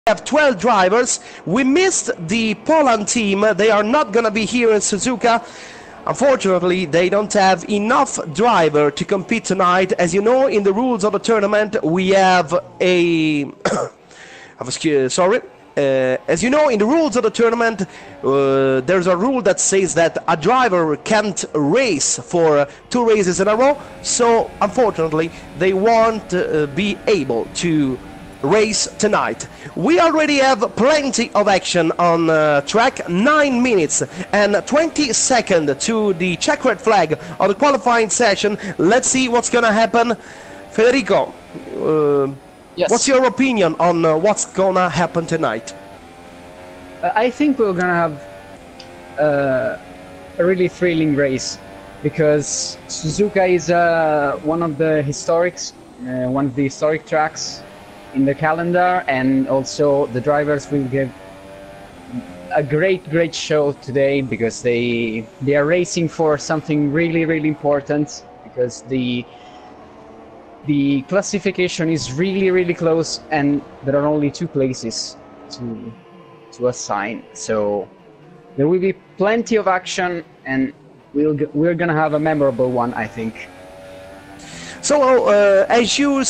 have 12 drivers. We missed the Poland team. They are not going to be here in Suzuka. Unfortunately, they don't have enough driver to compete tonight. As you know, in the rules of the tournament, we have a... Sorry. As you know, in the rules of the tournament, there's a rule that says that a driver can't race for 2 races in a row. So, unfortunately, they won't be able to race tonight. We already have plenty of action on track. 9 minutes and 20 seconds to the checkered flag of the qualifying session. Let's see what's gonna happen. Federico, yes. What's your opinion on what's gonna happen tonight? I think we're gonna have a really thrilling race, because Suzuka is one of the historic tracks in the calendar, and also the drivers will give a great show today, because they are racing for something really important, because the classification is really close, and there are only 2 places to assign. So there will be plenty of action, and we're gonna have a memorable one, I think. So, as you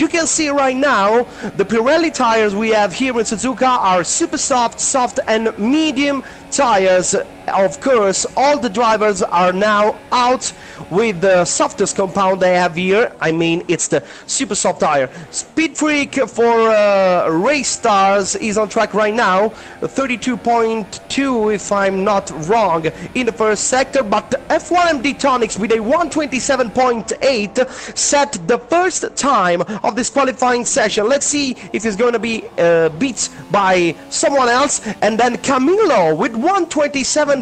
can see right now, the Pirelli tires we have here in Suzuka are super soft, soft and medium tires. Of course, all the drivers are now out with the softest compound they have here. I mean, it's the super soft tire. Speed Freak for Race Stars is on track right now, 32.2 if I'm not wrong in the first sector, but F1MD Tonics with a 127.8 set the first time of this qualifying session. Let's see if he's going to be beat by someone else. And then Camilo with 127.9,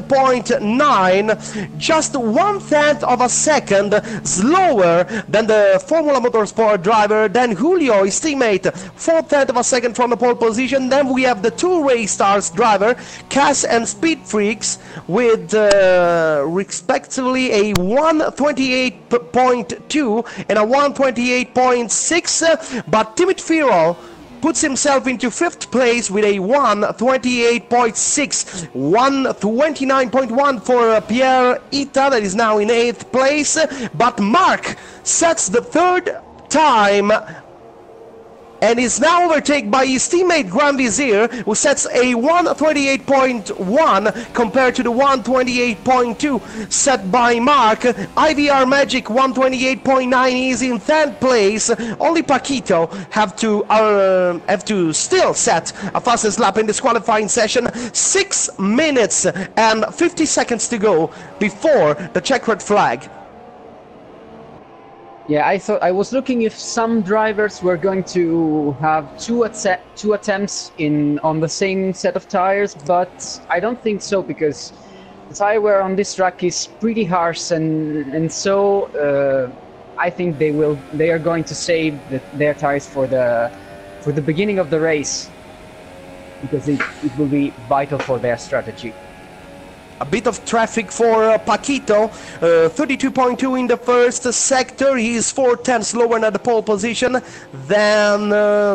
just 1/10 of a second slower than the Formula Motorsport driver. Then Julio, his teammate, 4/10 of a second from the pole position. Then we have the 2 Race Stars driver, Cass and Speed Freaks, with respectively a 128.2 and a 128.6, but Timit Firo puts himself into 5th place with a 128.6, 129.1 for Pierre Ita, that is now in 8th place, but Mark sets the 3rd time and is now overtaken by his teammate Grand Vizier, who sets a 128.1 compared to the 128.2 set by Mark. IVR Magic 128.9 is in 10th place. Only Paquito have to still set a fastest lap in this qualifying session. 6 minutes and 50 seconds to go before the checkered flag. Yeah, I was looking if some drivers were going to have two attempts on the same set of tires, but I don't think so, because the tire wear on this track is pretty harsh, and so I think they are going to save their tires for the beginning of the race, because it will be vital for their strategy. A bit of traffic for Paquito, 32.2 in the first sector. He is 4/10 lower at the pole position. Then,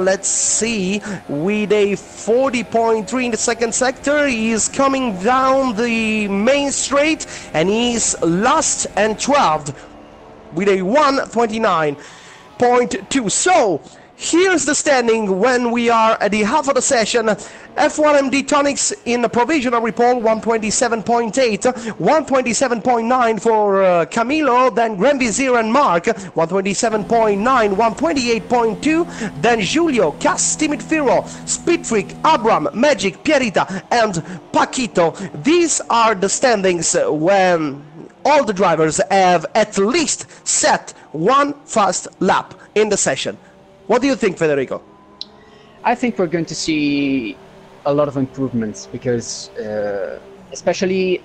let's see, with a 40.3 in the second sector. He is coming down the main straight, and he's last and 12th with a 129.2. So, here's the standing when we are at the half of the session. F1MD Tonics in the provisional report, 127.8, 127.9 for Camilo, then Grand Vizier and Mark, 127.9, 128.2, then Julio, Cass, Timid Firo, Speed Freak, Abram, Magic, Pierita, and Paquito. These are the standings when all the drivers have at least set 1 fast lap in the session. What do you think, Federico? I think we're going to see a lot of improvements, because especially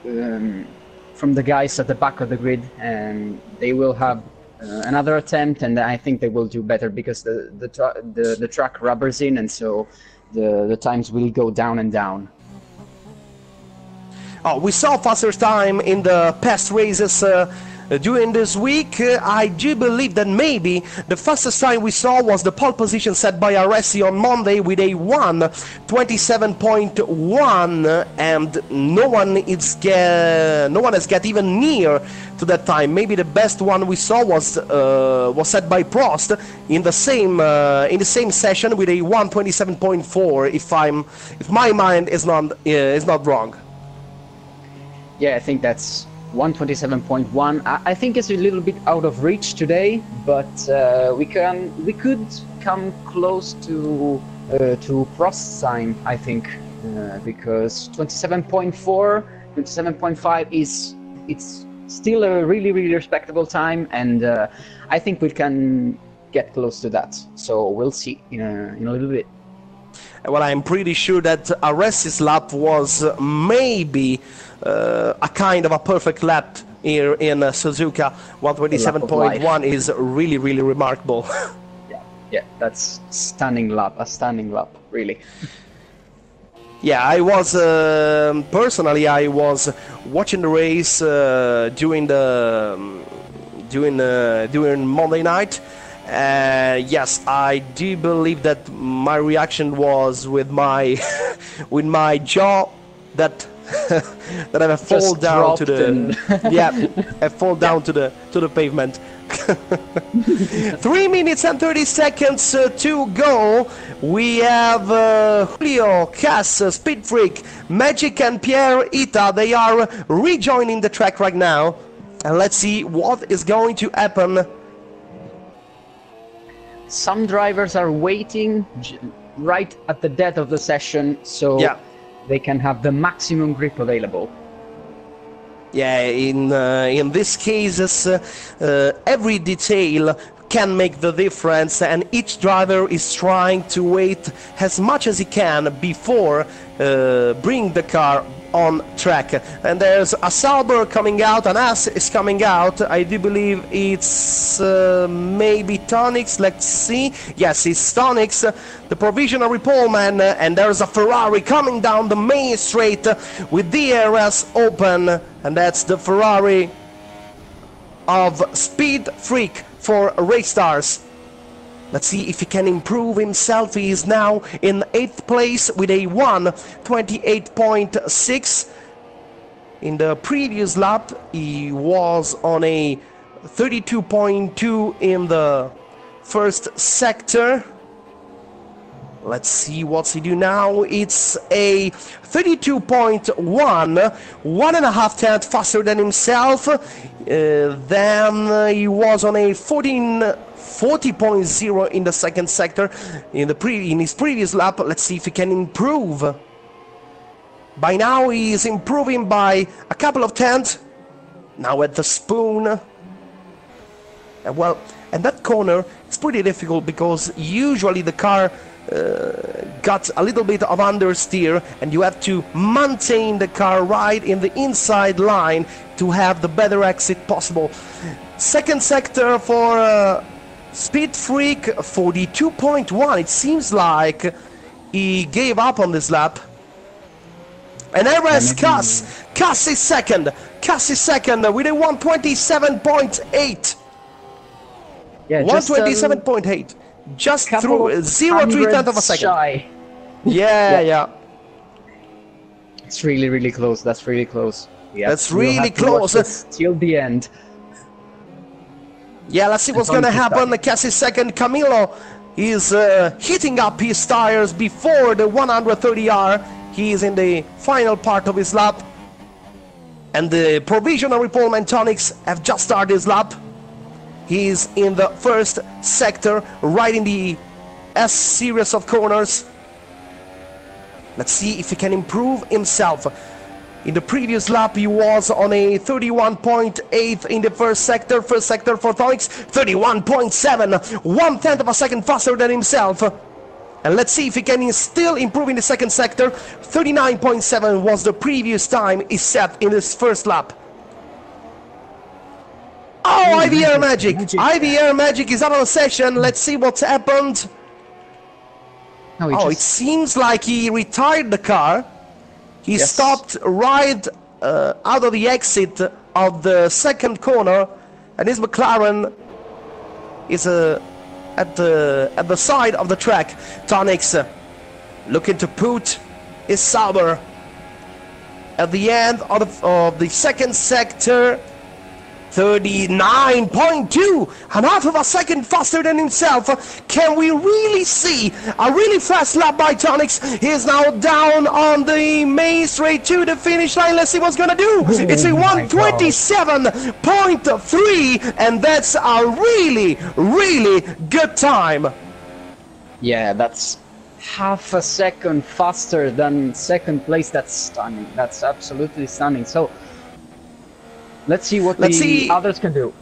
from the guys at the back of the grid, and they will have another attempt, and I think they will do better, because the track rubbers in, and so the times will go down and down. Oh, we saw faster time in the past races during this week. I do believe that maybe the fastest time we saw was the pole position set by Aresi on Monday with a 1:27.1, and no one has got even near to that time. Maybe the best one we saw was set by Prost in the same session with a 1:27.4. If my mind is not wrong. Yeah, I think that's 1:27.1. I think it's a little bit out of reach today, but we could come close to Prost's time, I think, because 27.4, 27.5 it's still a really respectable time, and I think we can get close to that. So we'll see in a little bit. Well, I'm pretty sure that Aresi's lap was maybe a kind of a perfect lap here in Suzuka. 1:27.1 is really remarkable. Yeah, that's a stunning lap, really. Yeah, I was personally I was watching the race during Monday night. Yes, I do believe that my reaction was with my jaw that that I fall down to the I fall down to the pavement. 3 minutes and 30 seconds to go. We have Julio, Cass, Speed Freak, Magic and Pierre Ita. They are rejoining the track right now, and let's see what is going to happen. Some drivers are waiting right at the dead of the session, so they can have the maximum grip available. Yeah, in these cases, every detail can make the difference, and each driver is trying to wait as much as he can before bring the car on track. And there's a Sauber coming out, an As is coming out. I do believe it's maybe Tonix. Let's see. Yes, it's Tonix, the provisional repoleman, and there's a Ferrari coming down the main straight with DRS open, and that's the Ferrari of Speed Freak for Race Stars. Let's see if he can improve himself. He is now in 8th place with a 1:28.6. In the previous lap, he was on a 32.2 in the first sector. Let's see what's he do now. It's a 32.1, 1.5 tenths faster than himself. Then he was on a 40.0 in the second sector in his previous lap. Let's see if he can improve. By now he is improving by a couple of tenths. Now at the spoon. And that corner is pretty difficult because usually the car got a little bit of understeer, and you have to maintain the car right in the inside line to have the better exit possible. Second sector for Speed Freak, 42.1. It seems like he gave up on this lap. And Erez Cass is second. Cass is second with a 1:27.8. Yeah, 1:27.8. Just through 0.3 tenths of a second. Shy. Yeah. It's really close. That's really close. Yeah, that's really close. Till the end. Yeah, let's see what's gonna happen. Cass is second. Camilo is heating up his tires before the 130R. He is in the final part of his lap. And the provisional repoleman Tonix have just started his lap. He is in the first sector, right in the S series of corners. Let's see if he can improve himself. In the previous lap, he was on a 31.8 in the first sector. First sector for Tonix, 31.7, 1/10 of a second faster than himself. And let's see if he can still improve in the second sector. 39.7 was the previous time he set in his first lap. Oh, IVR Magic! IVR Magic is out of the session. Let's see what's happened. It seems like he retired the car. He stopped right out of the exit of the second corner and his McLaren is at the side of the track. Tonix looking to put his Sauber at the end of the second sector. 39.2, and half of a second faster than himself. Can we really see a really fast lap by Tonix? He is now down on the main straight to the finish line. Let's see what's gonna do. It's a 1:27.3, and that's a really, really good time. Yeah, that's half a second faster than second place. That's stunning. That's absolutely stunning. So let's see what the others can do.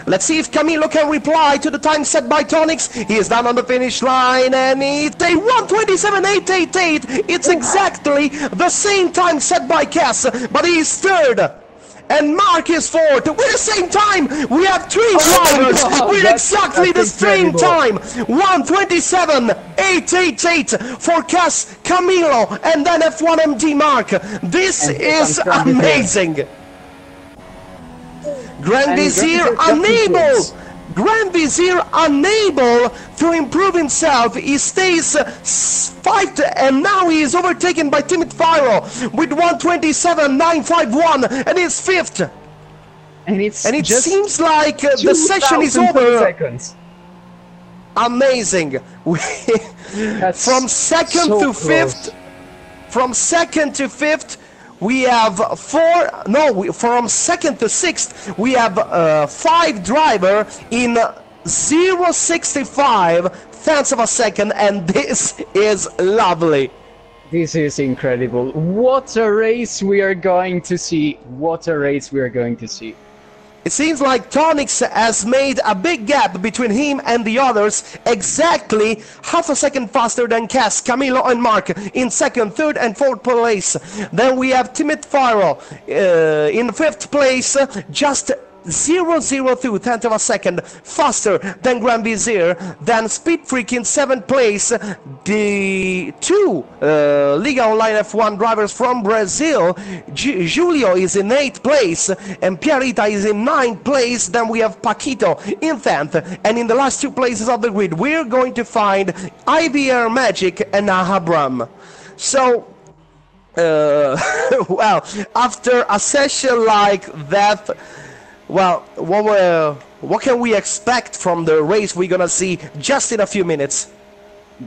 Let's see if Camilo can reply to the time set by Tonix. He is down on the finish line, and it's a 1:27.888. It's exactly the same time set by Cass, but he is third. And Mark is fourth. With the same time, we have three drivers with exactly the same time. 1:27.888 for Cass, Camilo, and then F1MD Mark. This is amazing. Grand Vizier unable to improve himself. He stays fifth, and now he is overtaken by Timid Fyro with 1:27.951, and he's fifth. And it seems like the session is over. Seconds. Amazing. From second to fifth. From second to fifth. We have from second to sixth, we have 5 driver in 0.65 tenths of a second, and this is lovely. This is incredible. What a race we are going to see. What a race we are going to see. It seems like Tonix has made a big gap between him and the others, exactly half a second faster than Cass, Camilo, and Mark in second, third, and fourth place. Then we have Timid Fyro in fifth place, just 0.02 tenth of a second faster than Grand Vizier. Then Speed Freak in seventh place. The two Liga Online F1 drivers from Brazil, Julio is in 8th place, and Pierita is in 9th place. Then we have Paquito in 10th, and in the last 2 places of the grid we're going to find IBR Magic and Ahabram. So well, after a session like that, well, what can we expect from the race we're gonna see just in a few minutes?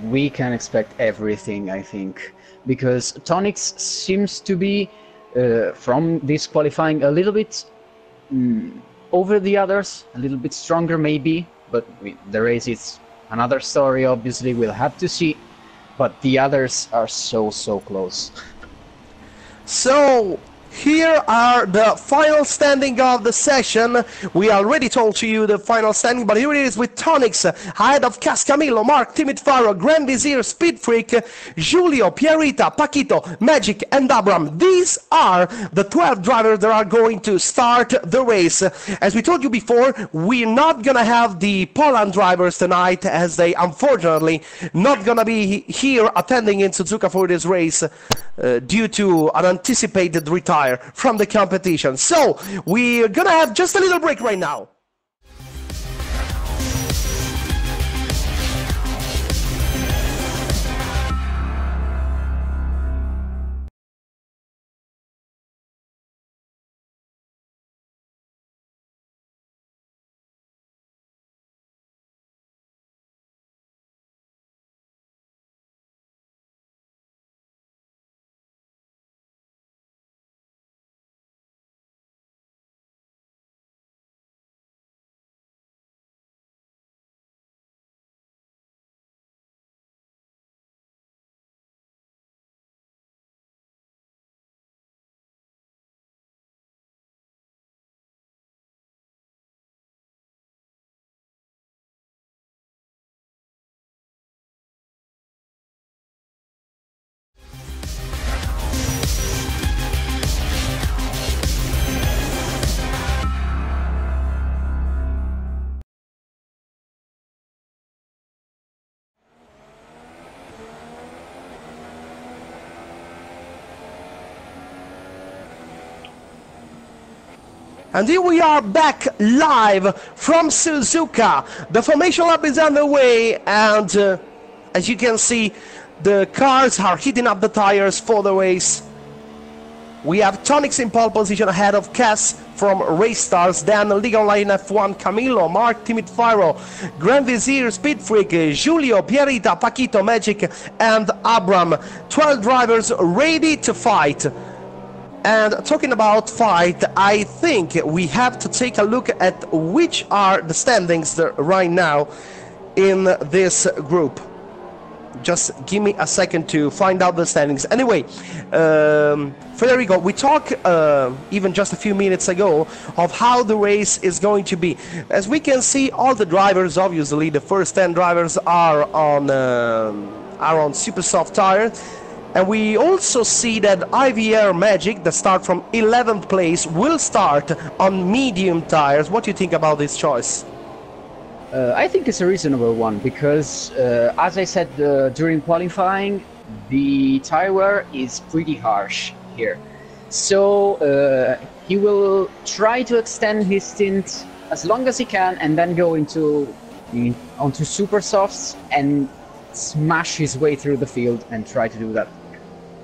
We can expect everything, I think, because Tonix seems to be, from this qualifying, a little bit over the others, a little bit stronger maybe, but the race is another story, obviously, we'll have to see, but the others are so close. So here are the final standing of the session. We already told you the final standing, but here it is with Tonix ahead of Cass, Camilo, Mark, Timid Fyro, Grand Vizier, Speed Freak, Julio, Pierita, Paquito, Magic, and Abram. These are the 12 drivers that are going to start the race. As we told you before, we're not gonna have the Poland drivers tonight, as they unfortunately not gonna be here attending in Suzuka for this race due to an anticipated retire from the competition. So we're gonna have just a little break right now. And here we are back live from Suzuka. The formation lap is underway, and as you can see, the cars are heating up the tires for the race. We have Tonix in pole position ahead of Cass from Race Stars, then Liga Online F1, Camillo, Mark, Timid Firo, Grand Vizier, Speed Freak, Giulio, Pierita, Paquito, Magic, and Abram. 12 drivers ready to fight. And talking about fight, I think we have to take a look at which are the standings right now in this group. Just give me a second to find out the standings. Anyway, Federico, we talked even just a few minutes ago of how the race is going to be. As we can see, all the drivers, obviously, the first 10 drivers are on super soft tires. And we also see that IVR Magic, that start from 11th place, will start on medium tires. What do you think about this choice? I think it's a reasonable one because, as I said during qualifying, the tire wear is pretty harsh here. So he will try to extend his stint as long as he can and then go onto super softs and smash his way through the field and try to do that.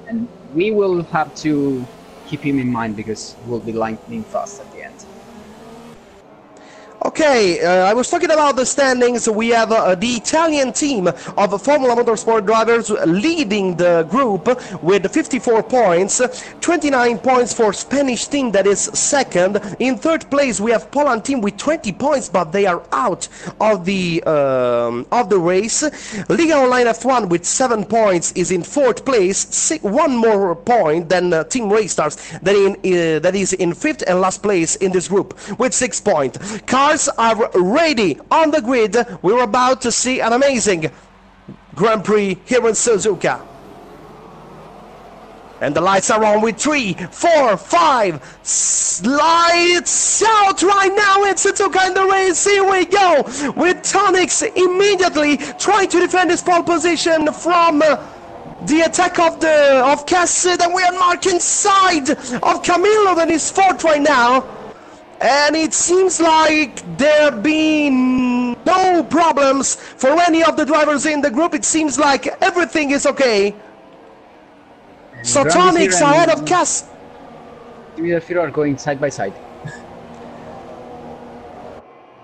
And we will have to keep him in mind because we'll be lightning fast at the end. Okay, I was talking about the standings. We have the Italian team of Formula Motorsport drivers leading the group with 54 points, 29 points for Spanish team that is second. In third place we have Poland team with 20 points, but they are out of the race. Liga Online F1 with 7 points is in fourth place, one more point than Team Race Stars that is in fifth and last place in this group with 6 points. Cars are ready on the grid. We're about to see an amazing Grand Prix here in Suzuka. And the lights are on with 3, 4, 5. Lights out right now in Suzuka in the race. Here we go with Tonix immediately trying to defend his pole position from the attack of Cass. Then we are Mark inside of Camillo that is fourth right now. And it seems like there have been no problems for any of the drivers in the group. It seems like everything is okay. So Tonix ahead of Cass. Timid are going side by side.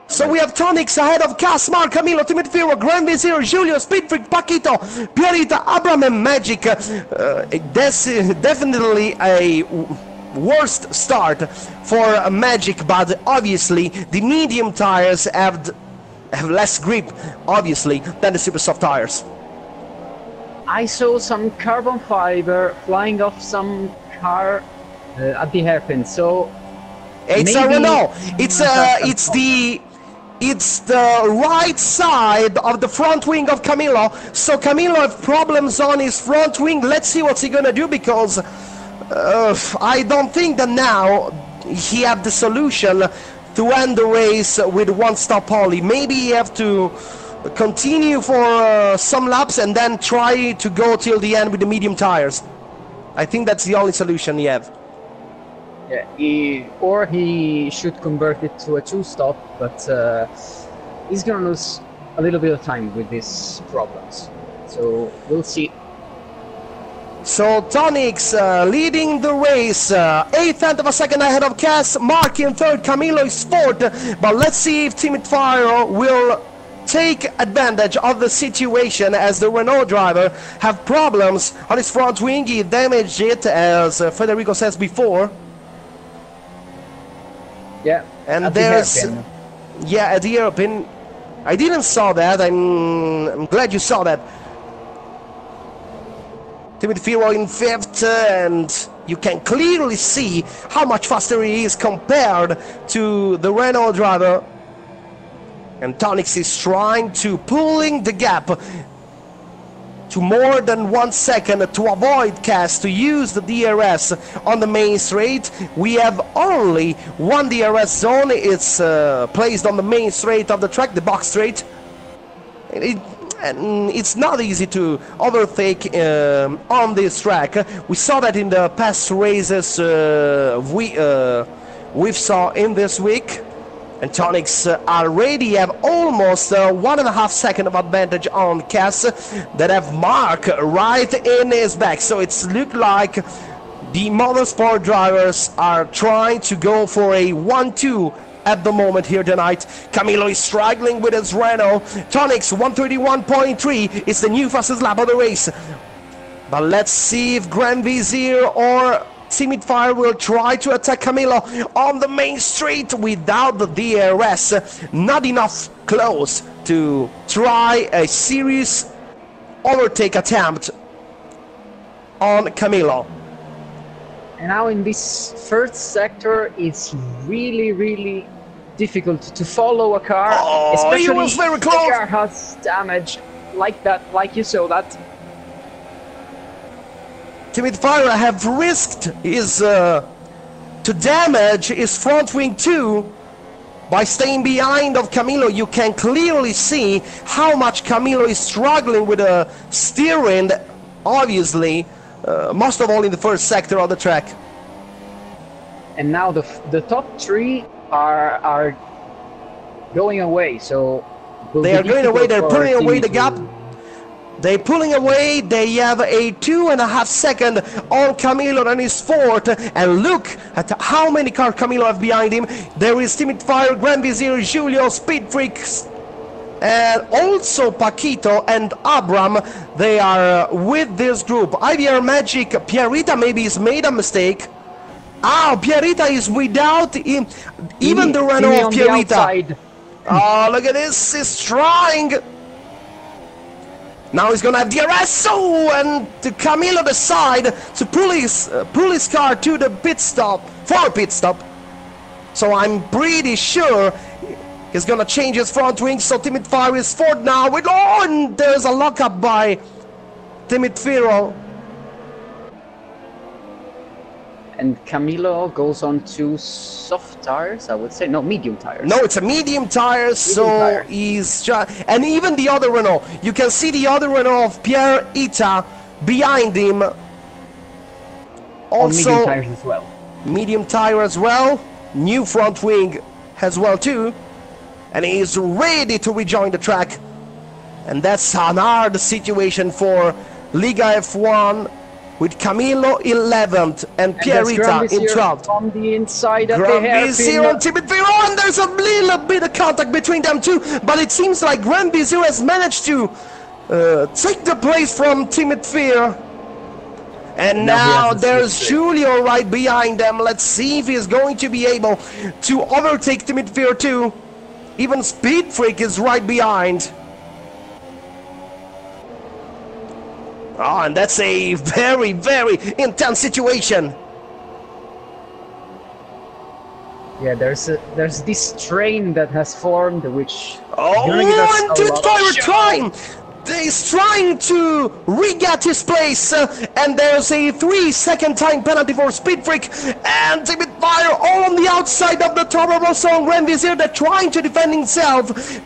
So we have Tonix ahead of Cass, Mark, Camillo, Timid Firo, Grand Vizier, Giulio, Speed Freak, Paquito, Pierita, Abram, and Magic. That's definitely a worst start for Magic, but obviously the medium tires have less grip, obviously, than the super soft tires. I saw some carbon fiber flying off some car at the hairpin, so it's a Renault. It's the right side of the front wing of Camillo. So Camillo has problems on his front wing. Let's see what's he gonna do, because I don't think that now he have the solution to end the race with one stop only. Maybe he have to continue for some laps and then try to go till the end with the medium tires. I think that's the only solution he have. Yeah, or he should convert it to a two-stop, but he's gonna lose a little bit of time with these problems. So we'll see. So Tonix leading the race, 1/8 of a second ahead of Cass, Mark in third, Camillo is fourth, but let's see if Timid Fire will take advantage of the situation, as the Renault driver have problems on his front wing. He damaged it, as Federico says before. Yeah, and there's at the hairpin. I didn't saw that. I'm glad you saw that. Timid Firo in fifth, and you can clearly see how much faster he is compared to the Renault driver. And Tonix is trying to pulling the gap to more than 1 second to avoid Cass, to use the DRS on the main straight. We have only one DRS zone. It's placed on the main straight of the track, the box straight. And it's not easy to overtake on this track. We saw that in the past races we've saw in this week. And Tonics already have almost 1.5 seconds of advantage on Cass that have Mark right in his back. So it's looked like the Motorsport drivers are trying to go for a 1-2 at the moment here tonight. Camilo is struggling with his Renault. Tonics 131.3 is the new fastest lap of the race. But let's see if Grand Vizier or Timid Fire will try to attack Camilo on the main street without the DRS. Not enough close to try a serious overtake attempt on Camilo. And now in this first sector, it's really difficult to follow a car, especially he was very close. if the car has damage like that, like you saw that. Timid Fire have risked his to damage his front wing too by staying behind of Camilo. You can clearly see how much Camilo is struggling with the steering, obviously, most of all in the first sector of the track. And now the top three are going away, so they are going away. They're pulling away the gap. They're pulling away. They have a 2.5 second on Camilo and his fourth. And look at how many cars Camilo have behind him. There is Timid Fire, Grand Vizier, Julio, Speed Freaks, and also Paquito and Abram. They are with this group. IVR Magic, Pierita maybe has made a mistake. Pierita is without him. Even the Renault of Pierita. Oh, look at this. He's trying. Now he's gonna have DRS, and to Camilo decide to pull his car to the pit stop, for a pit stop. So I'm pretty sure he's gonna change his front wing, so Timid Fire is fourth now with, and there's a lockup by Timid Firo. And Camilo goes on to soft tires, I would say. No, medium tires. No, it's a medium tire, so he's and even the other Renault. You can see the other Renault of Pierre Ita behind him. Also, medium tires as well. Medium tire as well. New front wing as well too. And he's ready to rejoin the track. And that's an hard situation for Liga F1. With Camilo 11th and Pierita in 12th. On the inside of the Grand Vizier on Timid Firo, and there's a little bit of contact between them two, but it seems like Grand Vizier has managed to take the place from Timid Firo. And now there's Julio right behind them. Let's see if he's going to be able to overtake Timid Firo too. Even Speed Freak is right behind. Oh, and that's a very intense situation. Yeah, there's this train that has formed, which and Timid Fire trying. He's trying to re-get his place, and there's a 3-second time penalty for Speed Freak, and Timid Fire all on the outside of the Toro Rosso and Grand Vizier. They're trying to defend himself,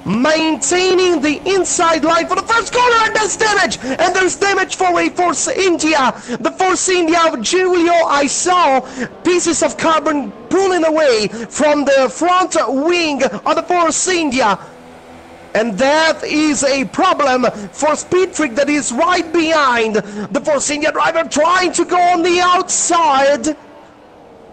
maintaining the inside line for the first corner, and there's damage, and there's damage for a Force India. The Force India of Julio, I saw pieces of carbon pulling away from the front wing of the Force India, and that is a problem for Speed Freak that is right behind the Force India driver, trying to go on the outside.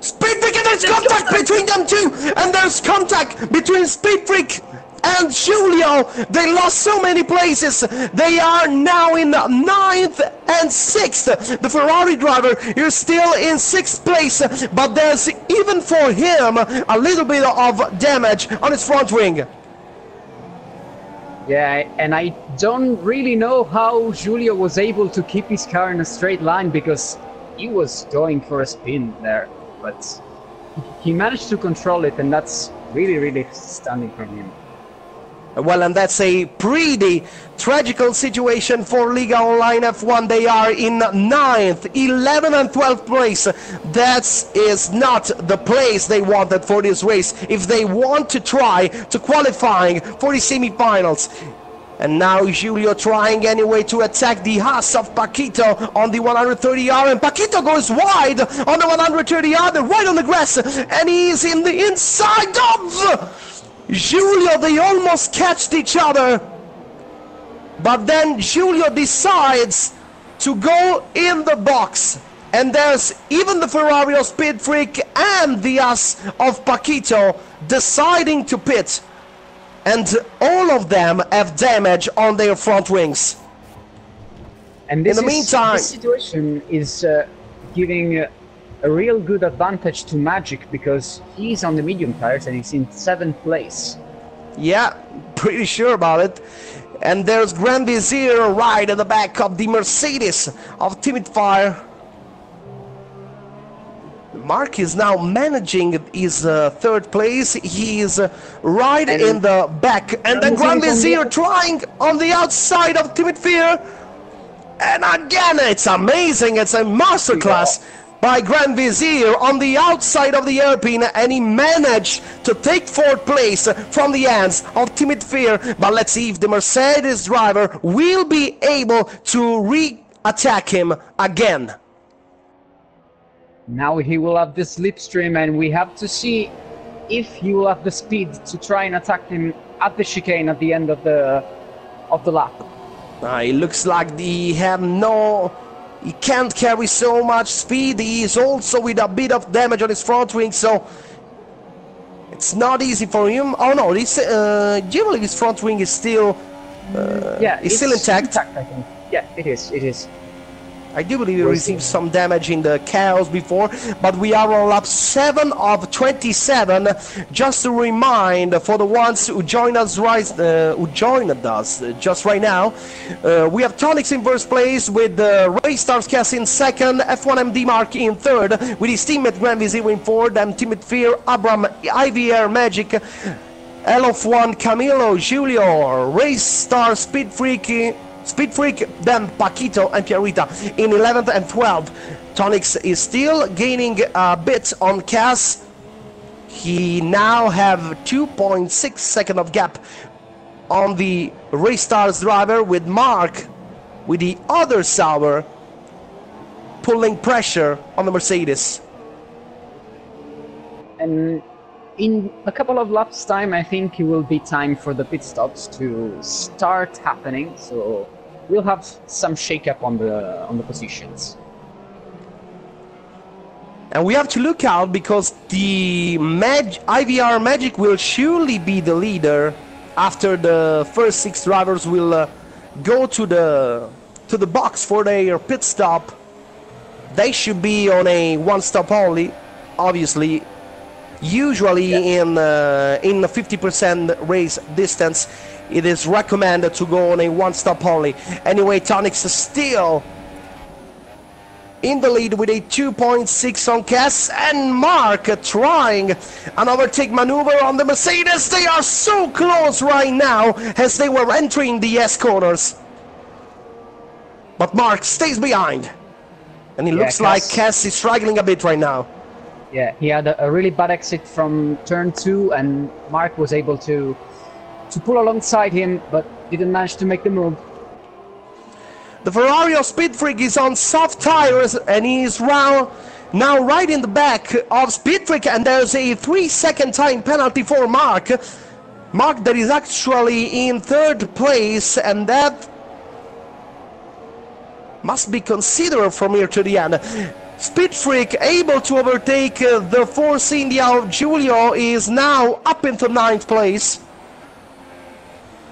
Speed Freak, and there's contact between them two, and there's contact between Speed Freak and Julio. They lost so many places. They are now in 9th and 6th. The Ferrari driver is still in 6th place, but there's even for him a little bit of damage on his front wing. Yeah, and I don't really know how Julio was able to keep his car in a straight line, because he was going for a spin there, but he managed to control it, and that's really stunning from him. Well, and that's a pretty tragical situation for Liga Online F1. They are in 9th, 11th and 12th place. That is not the place they wanted for this race if they want to try to qualifying for the semi-finals. And now Giulio trying anyway to attack the Haas of Paquito on the 130R, and Paquito goes wide on the 130R, right on the grass, and he's in the inside of Giulio. They almost catched each other, but then Giulio decides to go in the box, and there's even the Ferrari of Speed Freak and the Haas of Paquito deciding to pit. And all of them have damage on their front wings. And this this situation is giving a real good advantage to Magic, because he's on the medium tires and he's in 7th place. Yeah, pretty sure about it. And there's Grand Vizier right at the back of the Mercedes of Timid Fire. Mark is now managing his 3rd place. He is right in the back, and then Grand Vizier trying on the outside of Timid Fear. And again, it's amazing. It's a masterclass by Grand Vizier on the outside of the hairpin, and he managed to take 4th place from the hands of Timid Fear. But let's see if the Mercedes driver will be able to re-attack him again. Now he will have the slipstream, and we have to see if he will have the speed to try and attack him at the chicane at the end of the lap. It looks like he can't carry so much speed. He is also with a bit of damage on his front wing, so it's not easy for him. Oh no, this generally his front wing is still it's still intact. I think. Yeah, it is. I do believe he received some damage in the chaos before, but we are on lap 7 of 27. Just to remind for the ones who joined us just right now, we have Tonix in 1st place with Raystars Cass in 2nd, F1MD Mark in 3rd, with his teammate Grand Vizier in 4th, and Timid Fear, Abram, IVR Magic, LF1 Camilo, Giulio, Raystar Speed Freak, then Paquito and Pierrita in 11th and 12th. Tonix is still gaining a bit on Cass. He now have 2.6 seconds of gap on the Raystars driver, with Mark with the other Sauber pulling pressure on the Mercedes. And in a couple of laps time, I think it will be time for the pit stops to start happening, so we'll have some shake-up on the positions. And we have to look out, because the IVR Magic will surely be the leader after the first 6 drivers will go to the box for their pit stop. They should be on a 1 stop only, obviously. Usually in a 50% race distance, it is recommended to go on a 1 stop only. Anyway, Tonix is still in the lead with a 2.6 on Cass, and Mark trying an overtake maneuver on the Mercedes. They are so close right now as they were entering the S corners. But Mark stays behind, and it looks like Cass is struggling a bit right now. Yeah, he had a really bad exit from turn 2, and Mark was able to pull alongside him, but didn't manage to make the move. The Ferrari of Speed Freak is on soft tires, and he is now right in the back of Speed Freak, and there's a 3-second time penalty for Mark. Mark that is actually in 3rd place, and that must be considered from here to the end. Speed Freak able to overtake the Force India of Giulio is now up into 9th place.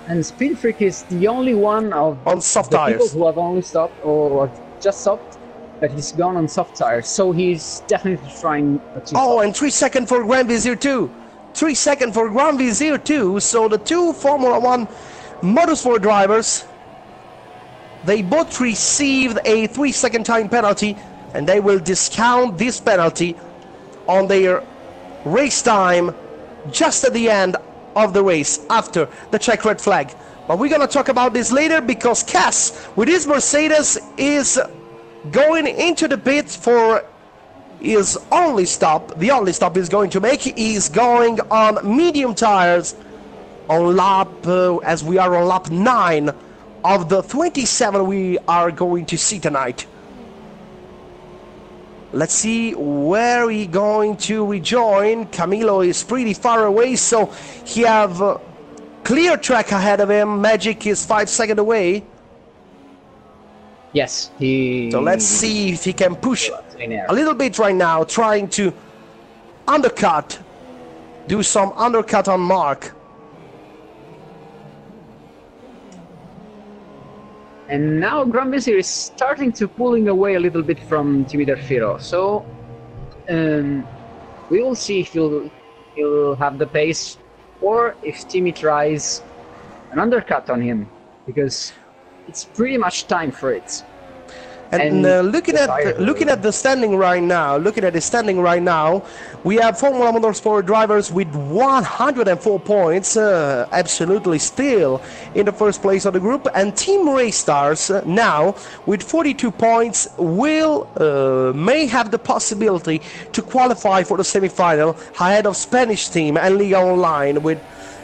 And Speed Freak is the only one of on soft the tires people who have only stopped or just stopped, but he's gone on soft tires, so he's definitely trying to stop. And 3 seconds for Grand Vizier too. 3 seconds for Grand Vizier too. So the 2 Formula 1 Motorsport drivers, they both received a 3-second time penalty, and they will discount this penalty on their race time just at the end of the race after the check red flag. But we're gonna talk about this later, because Cass with his Mercedes is going into the pit for his only stop. The only stop he's going to make. He's going on medium tires, on lap, as we are on lap 9 of the 27 we are going to see tonight. Let's see where he going to rejoin. Camilo is pretty far away, so he have clear track ahead of him. Magic is 5 seconds away. Yes, he... So let's see if he can push a little bit right now, trying to undercut, do some undercut on Mark. And now Grand Vizier is starting to pulling away a little bit from Timider Firo. So we will see if he'll have the pace, or if Timmy tries an undercut on him, because it's pretty much time for it. And looking at the standing right now, we have Formula Motorsport drivers with 104 points, absolutely still in the first place of the group, and Team Race Stars now with 42 points may have the possibility to qualify for the semi-final ahead of Spanish team and Liga Online.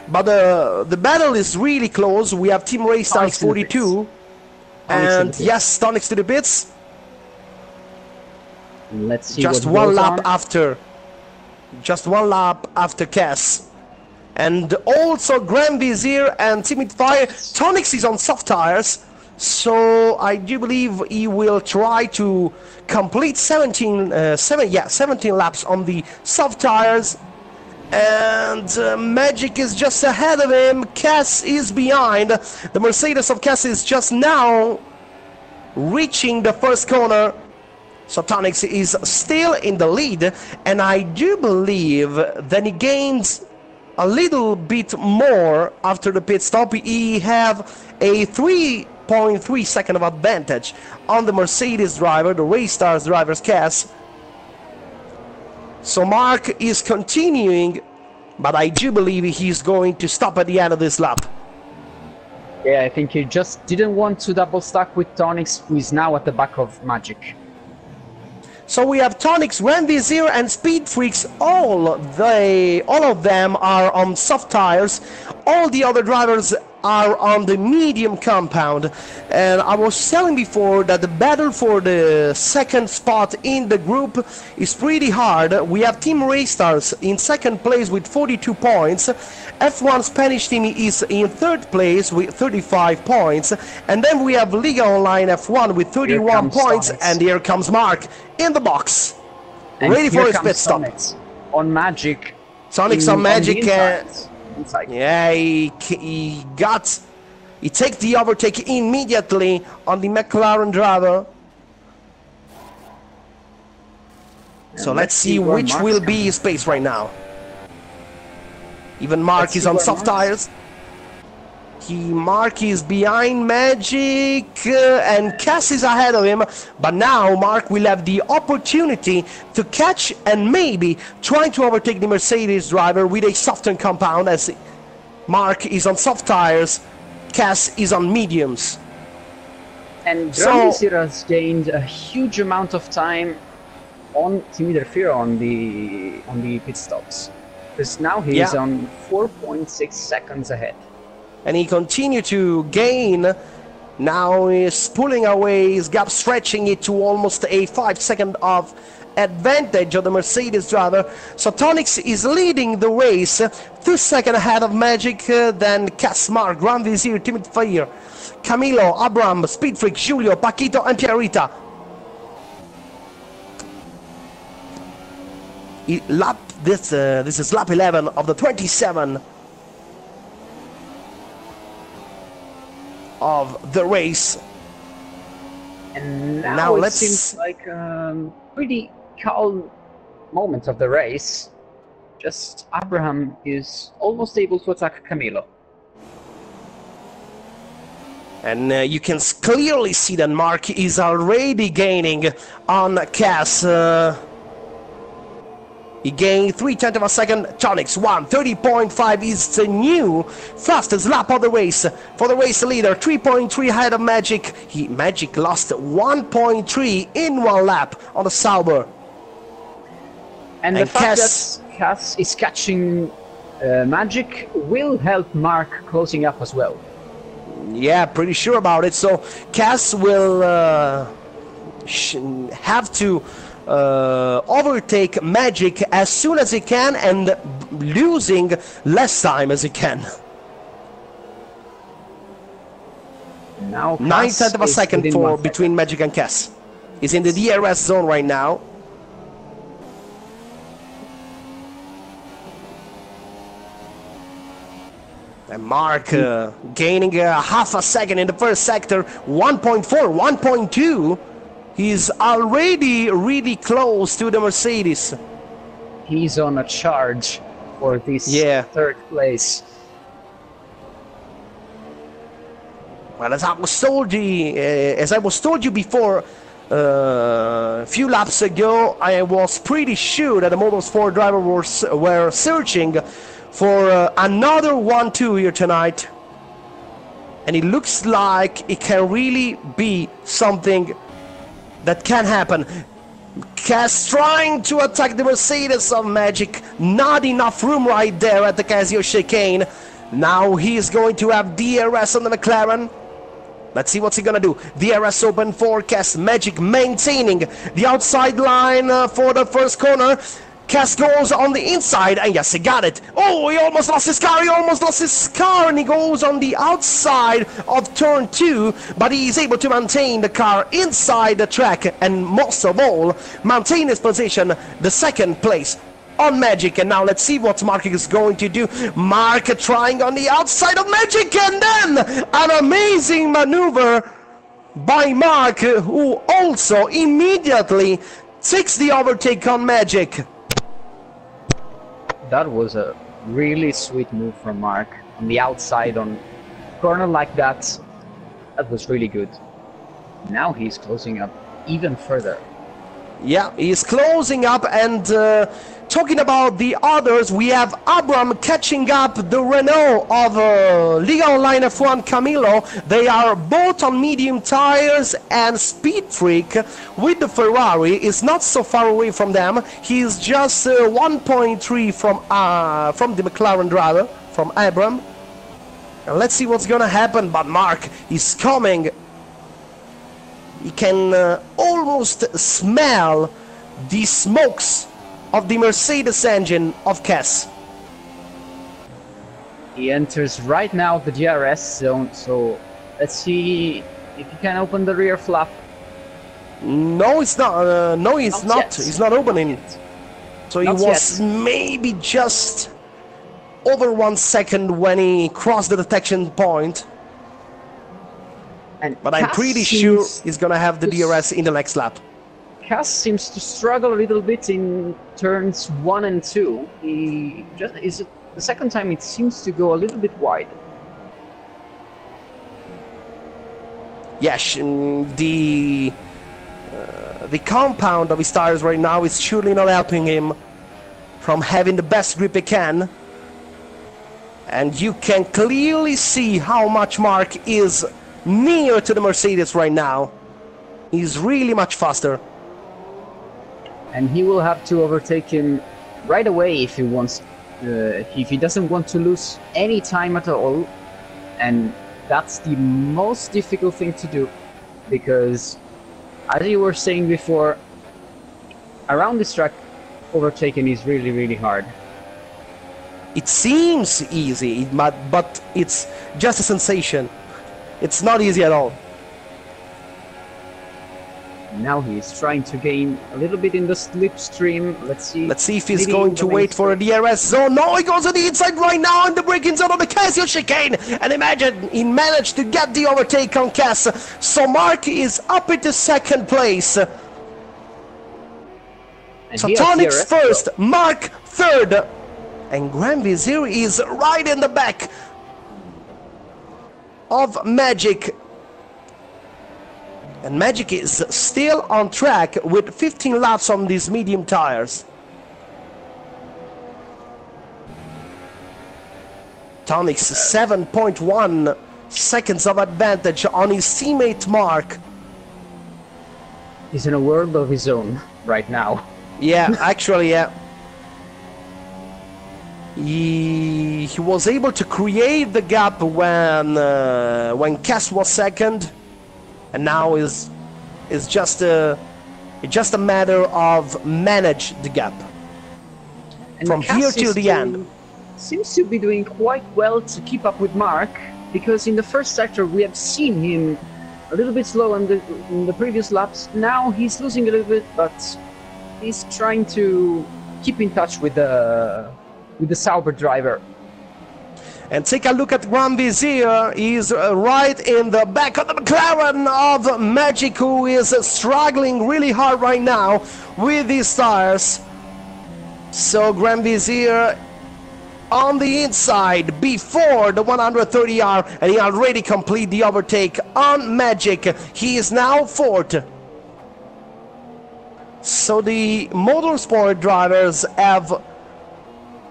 But the battle is really close. We have Team Race Stars 42. And yes, Tonics to the bits. Let's see. Just one lap after Cass. And also Grand Vizier and Timid Fire. Tonics is on soft tires, so I do believe he will try to complete 17 laps on the soft tires. And Magic is just ahead of him. Cass is behind. The Mercedes of Cass is just now reaching the first corner. So Tonics is still in the lead, and I do believe that he gains a little bit more after the pit stop. He have a 3.3 second of advantage on the Mercedes driver, the Race Stars driver's Cass. So Mark is continuing, but I do believe he's going to stop at the end of this lap. Yeah, I think he just didn't want to double stack with Tonics, who is now at the back of Magic. So we have Tonics, Grand Vizier and Speed Freaks. All of them are on soft tires. All the other drivers are on the medium compound. And I was telling before that the battle for the second spot in the group is pretty hard. We have Team Race Stars in second place with 42 points. F1 Spanish team is in third place with 35 points. And then we have Liga Online F1 with 31 points. Tonics. And here comes Mark in the box, and ready for his pit stop. On Magic. Tonics on Magic. Yeah, he takes the overtake immediately on the McLaren driver. And so let's see which will be his pace right now. Even Mark is on soft tires. Mark is behind Magic, and Cass is ahead of him, but now Mark will have the opportunity to catch and maybe try to overtake the Mercedes driver with a softened compound, as Mark is on soft tires, Cass is on mediums. And Grand Vizier has gained a huge amount of time on Timider Firo on the pit stops, because now he is on 4.6 seconds ahead. And he continued to gain. Now he's pulling away his gap, stretching it to almost a 5 second of advantage of the Mercedes driver. So Tonics is leading the race, 2 seconds ahead of Magic, then Cass, Mark, Grand Vizier, Timid Fire, Camilo, Abram, Speed Freak, Giulio, Paquito, and Pierrita. This is lap 11 of the 27 of the race. And now it seems like a pretty calm moment of the race. Just Abraham is almost able to attack Camilo. And you can clearly see that Mark is already gaining on Cass. He gained 0.3 of a second. Tonics 1:30.5 is the new fastest lap of the race for the race leader. 3.3 ahead of Magic. Magic lost 1.3 in one lap on the Sauber. And the fact that Cass is catching Magic will help Mark closing up as well. Yeah, pretty sure about it. So Cass will have to overtake Magic as soon as he can and losing less time as he can. Now 9/10 of a second for between Magic and Cass. He's in the DRS zone right now. And Mark gaining half a second in the first sector, 1.4, 1.2. He's already really close to the Mercedes. He's on a charge for this third place. Well, as I was told you before, a few laps ago, I was pretty sure that the Motorsport driver were searching for another 1-2 here tonight, and it looks like it can really be something that can happen. Cass trying to attack the Mercedes of Magic, not enough room right there at the Casio chicane. Now he's going to have DRS on the McLaren. Let's see what's he gonna do. DRS open for Cass. Magic maintaining the outside line for the first corner. Cass goes on the inside, and yes, he got it. Oh, he almost lost his car, and he goes on the outside of turn 2, but he's able to maintain the car inside the track, and most of all, maintain his position, the second place on Magic. And now let's see what Mark is going to do. Mark trying on the outside of Magic, and then an amazing maneuver by Mark, who also immediately takes the overtake on Magic. That was a really sweet move from Mark on the outside on a corner like that. That was really good. Now he's closing up even further. Yeah, he's closing up, and talking about the others, we have Abram catching up the Renault of Liga Online F1 Camilo. They are both on medium tires, and Speed Freak with the Ferrari is not so far away from them. He's just 1.3 from the McLaren driver, from Abram. And let's see what's gonna happen, but Mark is coming. You can almost smell the smokes of the Mercedes engine of Cass. He enters right now the DRS zone, so let's see if he can open the rear flap. No, it's not. No, he's not. Yet. He's not opening. Not so he not was yet. maybe just over 1 second when he crossed the detection point. And But I'm Cass pretty sure seems he's gonna have the to DRS in the next lap. Cass seems to struggle a little bit in turns 1 and 2. He just is the second time it seems to go a little bit wide. Yes, the compound of his tires right now is surely not helping him from having the best grip he can. And you can clearly see how much Mark is near to the Mercedes right now. He's really much faster. And he will have to overtake him right away if he wants, if he doesn't want to lose any time at all. And that's the most difficult thing to do, because as you were saying before, around this track, overtaking is really, really hard. It seems easy, but it's just a sensation. It's not easy at all. Now he's trying to gain a little bit in the slipstream. Let's see if he's maybe going to the wait for a DRS zone. No, he goes on the inside right now in the braking zone of the Casio chicane. And imagine he managed to get the overtake on Cass. So Mark is up into second place. And So he has Tonics DRS first, Mark third. And Grand Vizier is right in the back of Magic. And Magic is still on track with 15 laps on these medium tires. Tonics 7.1 seconds of advantage on his teammate Mark. He's in a world of his own right now. Yeah, actually, yeah. He was able to create the gap when Cass was second, and now is just a matter of manage the gap And from Cass here till is the end. seems to be doing quite well to keep up with Mark, because in the first sector we have seen him a little bit slow in the previous laps. Now he's losing a little bit, but he's trying to keep in touch with the Sauber driver. And take a look at Grand Vizier. He's right in the back of the McLaren of Magic, who is struggling really hard right now with these tires. So Grand Vizier on the inside before the 130R, and he already completed the overtake on Magic. He is now fourth. So the motorsport drivers have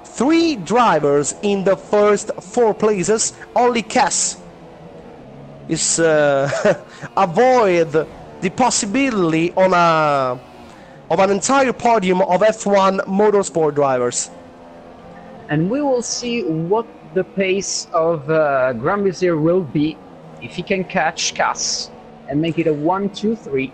3 drivers in the first 4 places. Only Cass is avoid the possibility of an entire podium of F1 motorsport drivers. And we will see what the pace of Grand Vizier will be if he can catch Cass and make it a 1-2-3.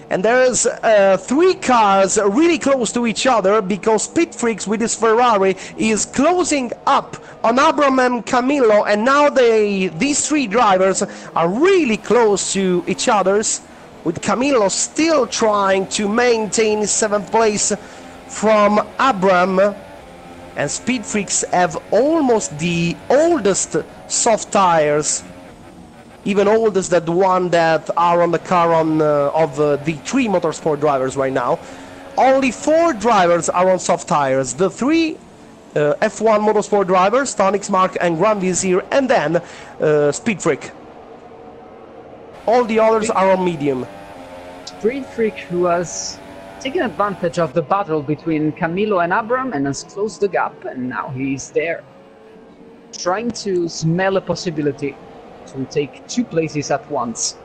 And there's 3 cars really close to each other, because Pit Freaks with his Ferrari is closing up on Abram and Camillo, and now these 3 drivers are really close to each others, with Camillo still trying to maintain his 7th place from Abram. And Speed Freaks have almost the oldest soft tires, even oldest than the one that are on the car of the 3 motorsport drivers right now. Only 4 drivers are on soft tires. The 3 F1 motorsport drivers, Tonix, Mark and Grand Vizier, and then Speed Freak. All the others are on medium. Speed Freak, who has taken advantage of the battle between Camillo and Abram and has closed the gap, and now he's there, trying to smell a possibility to take 2 places at once.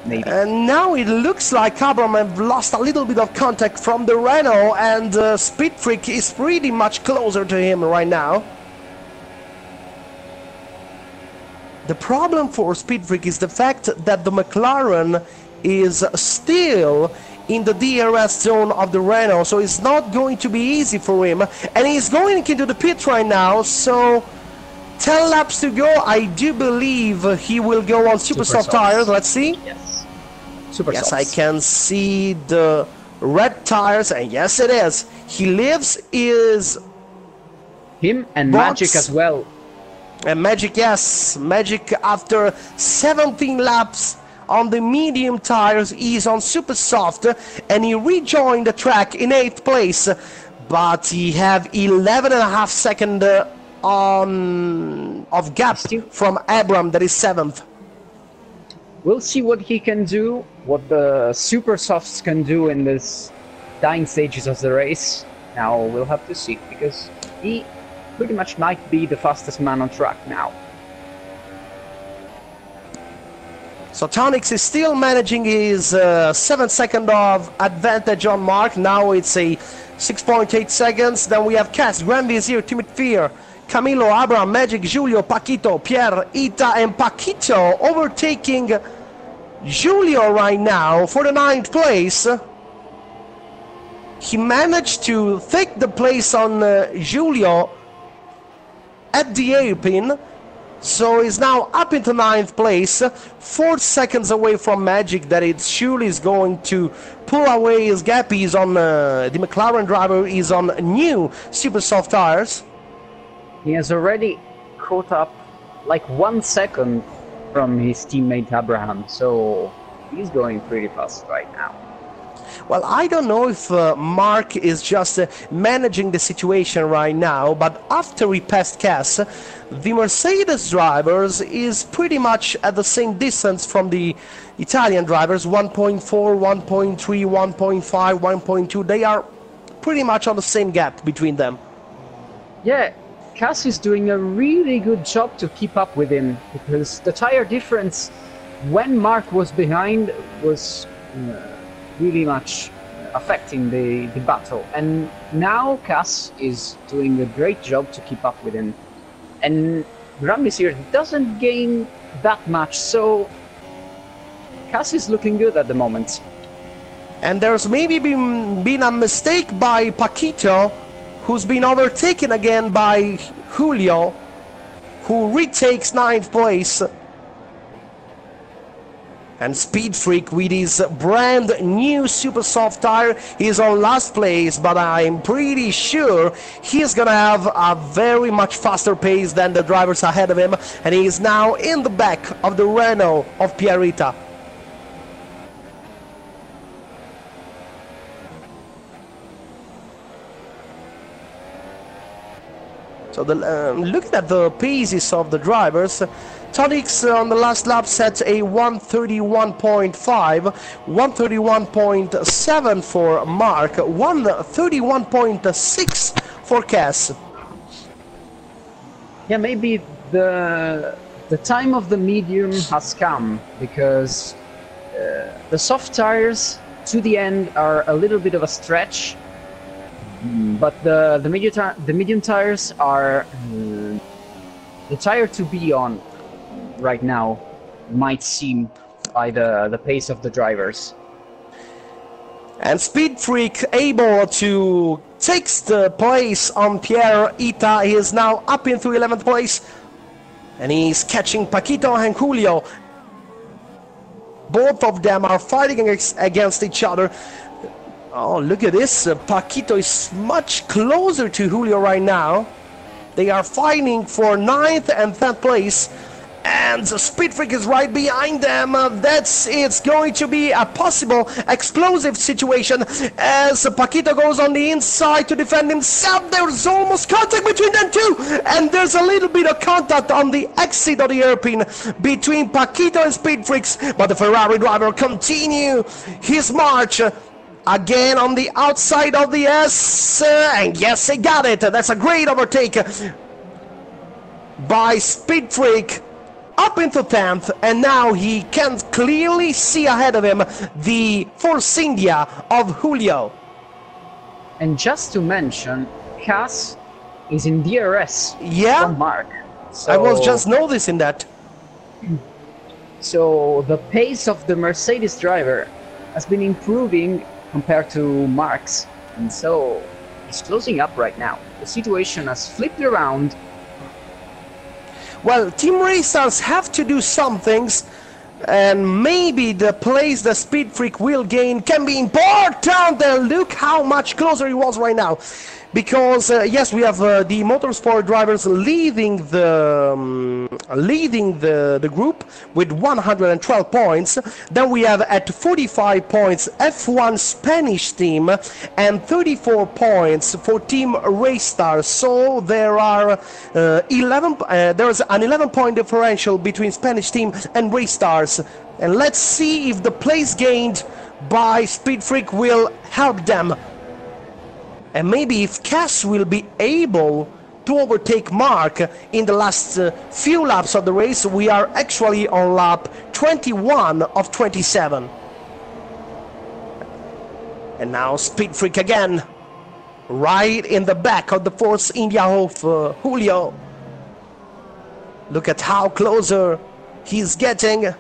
Maybe. And now it looks like Abram have lost a little bit of contact from the Renault, and Speed Freak is pretty much closer to him right now. The problem for Speed Freak is the fact that the McLaren is still in the DRS zone of the Renault, so it's not going to be easy for him, and he's going into the pit right now, so 10 laps to go. I do believe he will go on super soft tires. Let's see. Yes. Yes, I can see the red tires, and yes it is. He lives is him and box. Magic as well. And Magic, yes, Magic after 17 laps on the medium tires, he's on super soft, and he rejoined the track in 8th place, but he have 11.5 seconds of gap from Abram, that is 7th. We'll see what he can do, what the super softs can do in this dying stages of the race. Now we'll have to see, because he pretty much might be the fastest man on track now. So Tonix is still managing his 7-second of advantage on Mark. Now it's a 6.8 seconds. Then we have Cass, Grand Vizier, Timid Fear, Camillo, Abram, Magic, Giulio, Paquito, Pierre, Ita, and Paquito overtaking Giulio right now for the 9th place. He managed to take the place on Giulio at the hairpin, so he's now up into 9th place, 4 seconds away from Magic, that it surely is going to pull away his gap. He's on the McLaren driver is on new super soft tires. He has already caught up like 1 second from his teammate Abraham, so he's going pretty fast right now. Well, I don't know if Mark is just managing the situation right now, but after he passed Cass, the Mercedes drivers is pretty much at the same distance from the Italian drivers, 1.4, 1.3, 1.5, 1.2. They are pretty much on the same gap between them. Yeah, Cass is doing a really good job to keep up with him, because the tire difference when Mark was behind was really much affecting the battle. And now Cass is doing a great job to keep up with him. And Gramlisir doesn't gain that much, so Cass is looking good at the moment. And there's maybe been a mistake by Paquito, who's been overtaken again by Julio, who retakes 9th place. And Speed Freak with his brand new super soft tire is on last place, but I'm pretty sure he's gonna have a very much faster pace than the drivers ahead of him, and he is now in the back of the Renault of Pierita. So looking at the paces of the drivers, Tonix on the last lap set a 131.5, 131.7 for Mark, 131.6 for Cass. Yeah, maybe the time of the medium has come, because the soft tires to the end are a little bit of a stretch, but the medium tires are the tire to be on right now, might seem, by the pace of the drivers. And Speed Freak able to take the place on Pierre Ita. He is now up into 11th place, and he's catching Paquito and Julio. Both of them are fighting against each other. Oh, look at this. Paquito is much closer to Julio right now. They are fighting for 9th and 10th place. And Speed Freak is right behind them. It's going to be a possible explosive situation as Paquito goes on the inside to defend himself. There's almost contact between them two, and there's a little bit of contact on the exit of the hairpin between Paquito and Speed Freaks, but the Ferrari driver continue his march again on the outside of the S, and yes, he got it. That's a great overtake by Speed Freak. Up into 10th, and now he can clearly see ahead of him the Force India of Julio. And just to mention, Cass is in DRS from Mark. So, I was just noticing that. So the pace of the Mercedes driver has been improving compared to Mark's, and so he's closing up right now. The situation has flipped around. Well, team racers have to do some things, and maybe the place the Speed Freak will gain can be important. Look how much closer he was right now. Because yes, we have the motorsport drivers leading the group with 112 points. Then we have at 45 points F1 Spanish team and 34 points for Team Raystar. So there are there's an 11-point differential between Spanish team and Raystars. And let's see if the place gained by Speed Freak will help them. And maybe if Cass will be able to overtake Mark in the last few laps of the race. We are actually on lap 21 of 27. And now Speed Freak again, right in the back of the Force India of Julio. Look at how closer he's getting.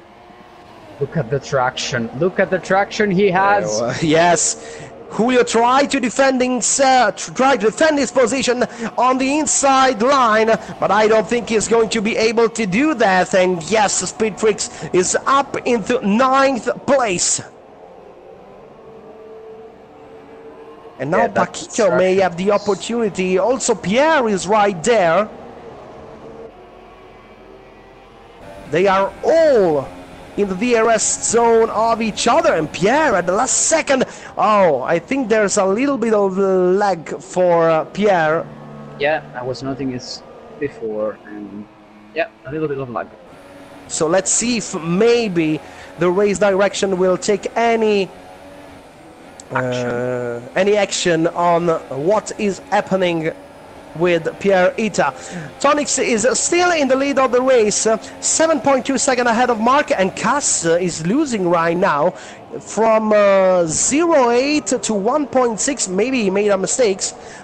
Look at the traction. Look at the traction he has. Yes. Julio tried to defend his position on the inside line, but I don't think he's going to be able to do that. And yes, Speed Freaks is up into 9th place. And now Paquito may have the opportunity. Also, Pierre is right there. They are all in the DRS zone of each other, and Pierre at the last second. Oh, I think there's a little bit of lag for Pierre. Yeah, I was noting this before, and yeah, a little bit of lag. So let's see if maybe the race direction will take any action on what is happening with Pierre Ita. Tonix is still in the lead of the race, 7.2 seconds ahead of Mark, and Cass is losing right now from 0.8 to 1.6. Maybe he made a mistake,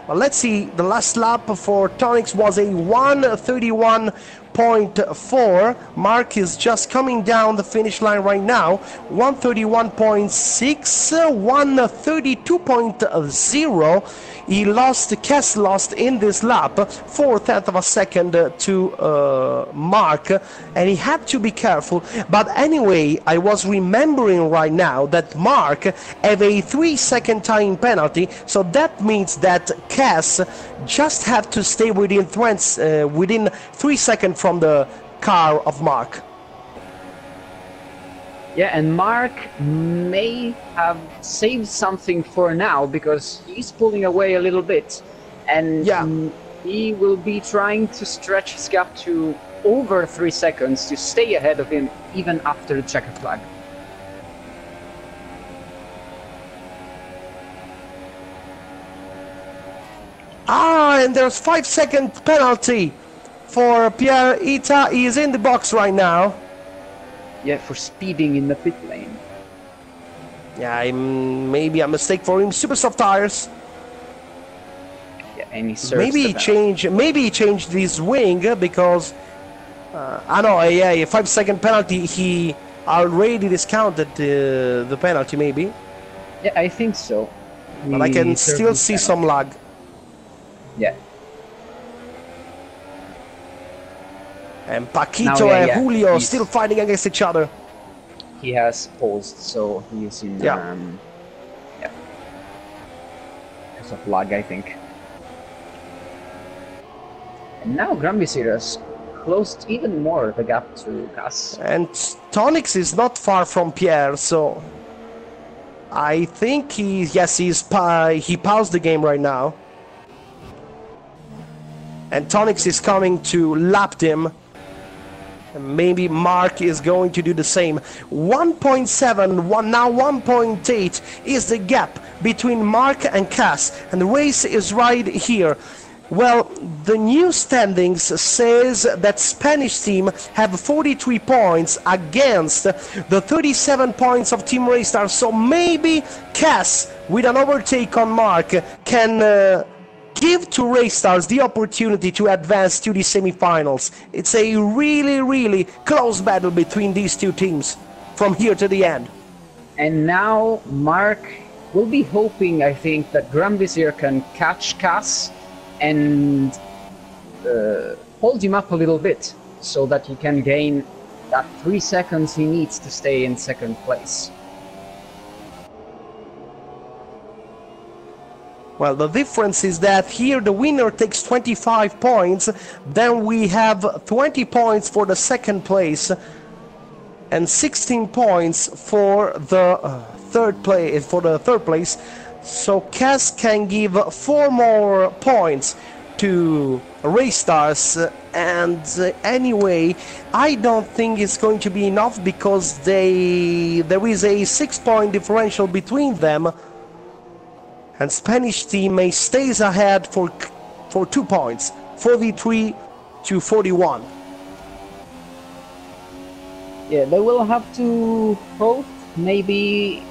but let's see. The last lap for Tonix was a 1:31.4. Mark is just coming down the finish line right now, 1:31.6, 1:32.0. He lost, Cass lost in this lap 4/10 of a second to Mark, and he had to be careful. But anyway, I was remembering right now that Mark have a 3-second time penalty, so that means that Cass just have to stay within 3 seconds from the car of Mark. Yeah, and Mark may have saved something for now because he's pulling away a little bit, and he will be trying to stretch his gap to over 3 seconds to stay ahead of him even after the checkered flag. And there's 5-second penalty for Pierre Ita. He is in the box right now. Yeah, for speeding in the pit lane. Yeah, maybe a mistake for him. Super soft tires. Yeah, and he serves maybe he changed his wing because I know. Yeah, a 5-second penalty. He already discounted the penalty. Maybe. Yeah, I think so. But I can still see some lag. Yeah. And Paquito and Julio still fighting against each other. He has paused, so he's in. Yeah. Because of lag, I think. And now Grandvisir has closed even more the gap to Cass. And Tonix is not far from Pierre, so I think he paused the game right now. And Tonix is coming to lap him. And maybe Mark is going to do the same. 1.7, now 1.8 is the gap between Mark and Cass. And the race is right here. Well, the new standings says that Spanish team have 43 points against the 37 points of Team Raystar. So maybe Cass, with an overtake on Mark, can give to Raystars the opportunity to advance to the semifinals. It's a really close battle between these two teams from here to the end. And now Mark will be hoping, I think, that Grandvisir can catch Cass and hold him up a little bit so that he can gain that 3 seconds he needs to stay in second place. Well, the difference is that here the winner takes 25 points, then we have 20 points for the second place and 16 points for the third place. So Cass can give 4 more points to Raystars, and anyway, I don't think it's going to be enough because there is a 6-point differential between them. And Spanish team may stays ahead for 2 points, 43 to 41. Yeah, they will have to hope maybe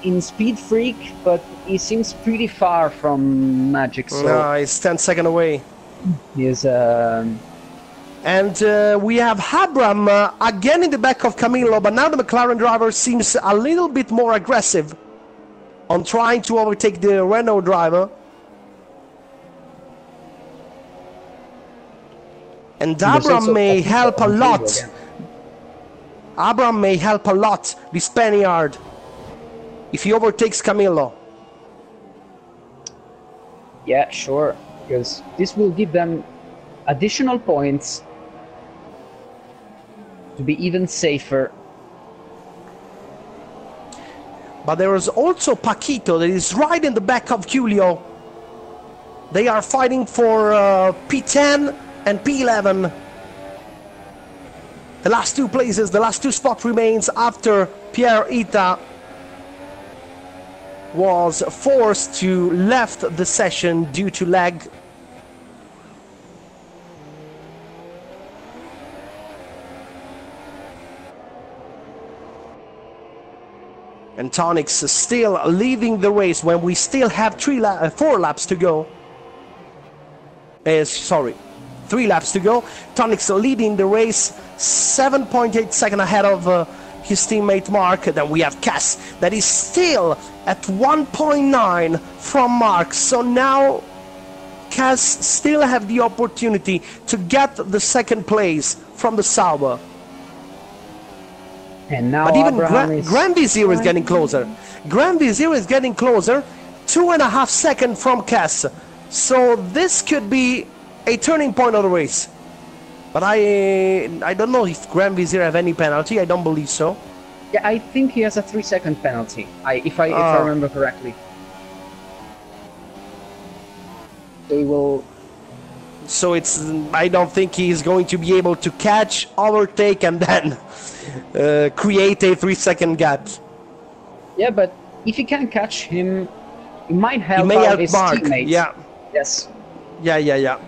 in Speed Freak, but he seems pretty far from Magic. So no, he's 10 seconds away. He is. And we have Abram again in the back of Camillo, but now the McLaren driver seems a little bit more aggressive on trying to overtake the Renault driver. And Abram may help a lot. Abram may help a lot, the Spaniard, if he overtakes Camillo. Yeah, sure, because this will give them additional points to be even safer. But there is also Paquito that is right in the back of Julio. They are fighting for P10 and P11. The last 2 places, the last 2 spots remains after Pierre Ita was forced to left the session due to lag. And Tonix still leading the race when we still have 4 laps to go. Sorry, 3 laps to go. Tonix leading the race, 7.8 seconds ahead of his teammate Mark. Then we have Cass that is still at 1.9 from Mark. So now Cass still have the opportunity to get the second place from the Sauber. And now but even Abraham Vizier is getting closer. Grand Vizier is getting closer, 2.5 seconds from Cass. So this could be a turning point of the race. But I don't know if Grand Vizier have any penalty. I don't believe so. Yeah, I think he has a 3-second penalty. If I remember correctly. They will. So I don't think he's going to be able to catch, overtake, and then create a 3-second gap. Yeah, but if he can catch him, he might help may out help his Mark. teammates. Yeah. Yes. Yeah.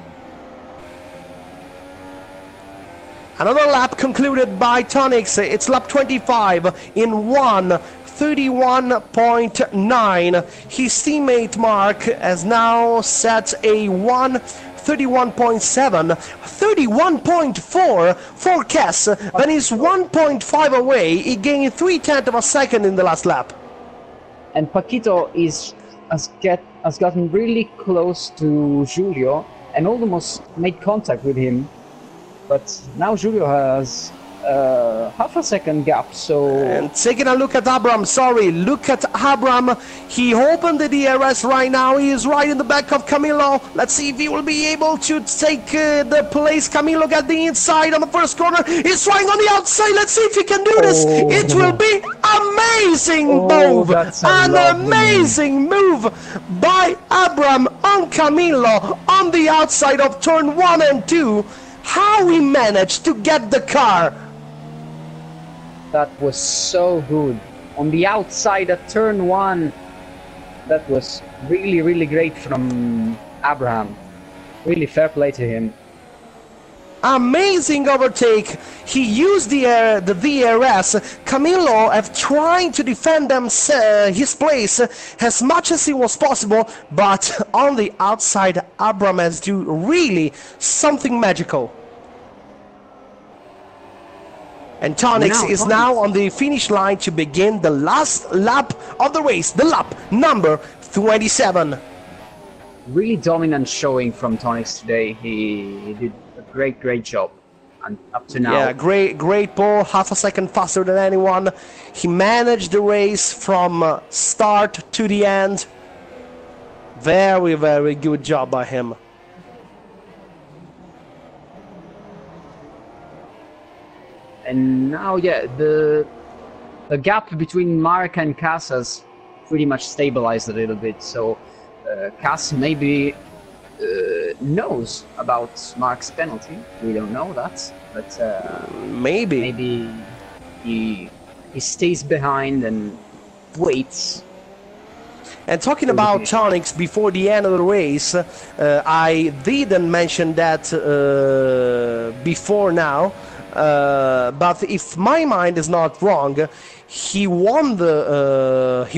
Another lap concluded by Tonix. It's lap 25 in 1:31.9. His teammate Mark has now set a 1:31.7, 31.4 for Cass. Then he's 1.5 away. He gained 0.3 of a second in the last lap. And Paquito has gotten really close to Julio and almost made contact with him. But now Julio has half a second gap, so... And taking a look at Abram, look at Abram. He opened the DRS right now. He is right in the back of Camilo. Let's see if he will be able to take the place. Camilo got the inside on the first corner. He's trying on the outside. Let's see if he can do this. It will be amazing move. An amazing move by Abram on Camilo on the outside of turn 1 and 2. How he managed to get the car. That was so good. On the outside at turn 1, that was really, really great from Abraham. Really fair play to him. Amazing overtake. He used the DRS. Camilo have trying to defend his place as much as it was possible, but on the outside, Abraham has do really something magical. And Tonix is now on the finish line to begin the last lap of the race, the lap number 27. Really dominant showing from Tonix today. He did a great job, and up to now. Yeah, great ball, half a second faster than anyone. He managed the race from start to the end. Very good job by him. And now, yeah, the gap between Mark and Cass has pretty much stabilized a little bit. So Cass maybe knows about Mark's penalty. We don't know that, but maybe he stays behind and waits. And talking about Tonix before the end of the race, I didn't mention that before now. But if my mind is not wrong, he won the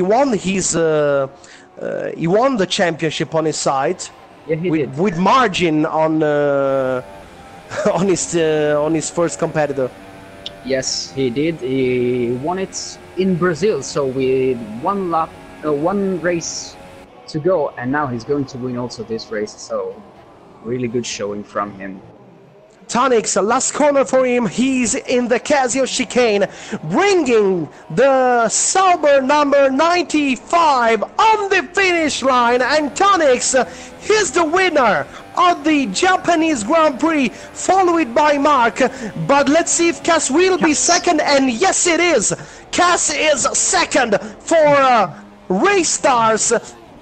championship on his side. Yeah, he did. With margin on his first competitor. Yes, he did. He won it in Brazil, so with one race to go, and now he's going to win also this race. So really good showing from him. Tonix, last corner for him. He's in the Casio chicane, bringing the Sauber number 95 on the finish line. And Tonix is the winner of the Japanese Grand Prix, followed by Mark. But let's see if Cass will be second. And yes, it is. Cass is second for Race Stars.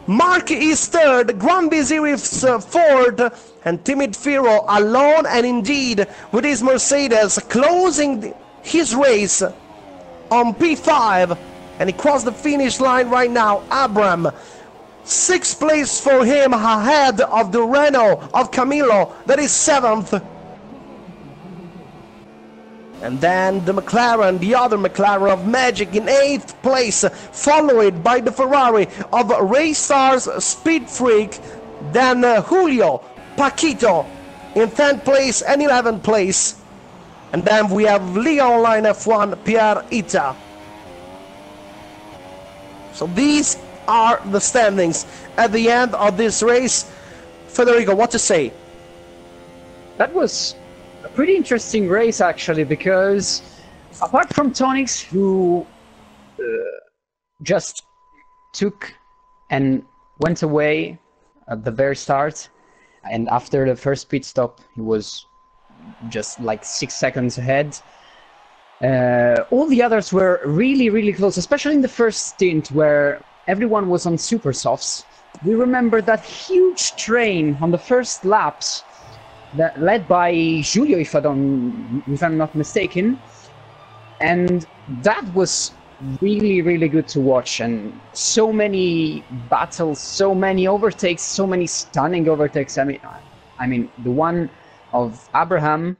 Mark is third, Grand Vizier is fourth, and Timid Firo alone and indeed with his Mercedes closing his race on P5, and he crossed the finish line right now. Abram, 6th place for him ahead of the Renault of Camilo, that is 7th. And then the McLaren, the other McLaren of Magic in 8th place, followed by the Ferrari of Raystars Speed Freak, then Julio Paquito in 10th place and 11th place. And then we have Liga Online F1 Pierre Ita. So these are the standings at the end of this race. Federico, what to say? That was a pretty interesting race, actually, because apart from Tonix, who just took and went away at the very start, and after the first pit stop, he was just like 6 seconds ahead. All the others were really, really close, especially in the first stint where everyone was on super softs. We remember that huge train on the first laps, that led by Giulio, if I'm not mistaken, and that was really, really good to watch. And so many battles, so many overtakes, so many stunning overtakes. I mean, the one of Abraham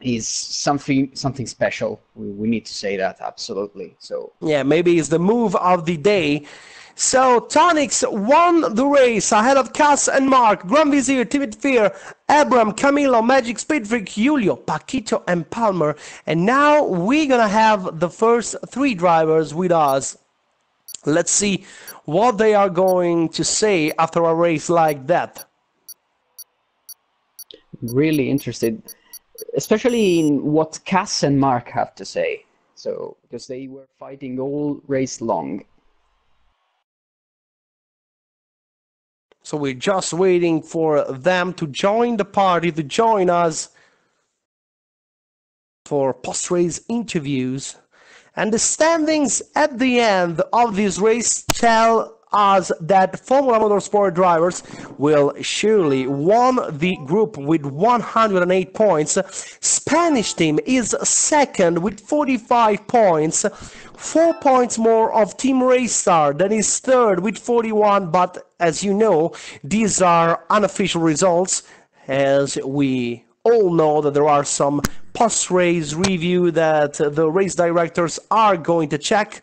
is something special. We need to say that, absolutely. So yeah, maybe it's the move of the day. So Tonix won the race ahead of Cass and Mark, Grand Vizier, Timid Fear, Abram, Camilo, Magic, Speed Freak, Julio, Paquito, and Palmer. And now we're gonna have the first 3 drivers with us. Let's see what they are going to say after a race like that. Really interested, especially in what Cass and Mark have to say. So because they were fighting all race long. So we're just waiting for them to join the party, to join us for post-race interviews. And the standings at the end of this race tell us that Formula Motorsport drivers will surely won the group with 108 points. Spanish team is second with 45 points, 4 points more of Team Raystar that is third with 41, but as you know, these are unofficial results, as we all know that there are some post-race review that the race directors are going to check.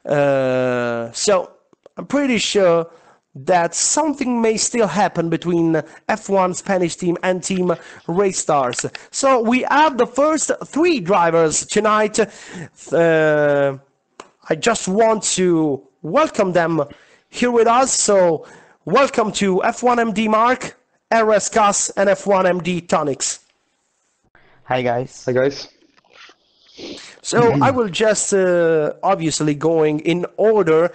So I'm pretty sure that something may still happen between F1 Spanish team and Team Raystars. So we have the first 3 drivers tonight. I just want to welcome them here with us. So welcome to F1 MD Mark, RS Cass, and F1 MD Tonix. Hi guys. Hi guys. So I will just obviously going in order,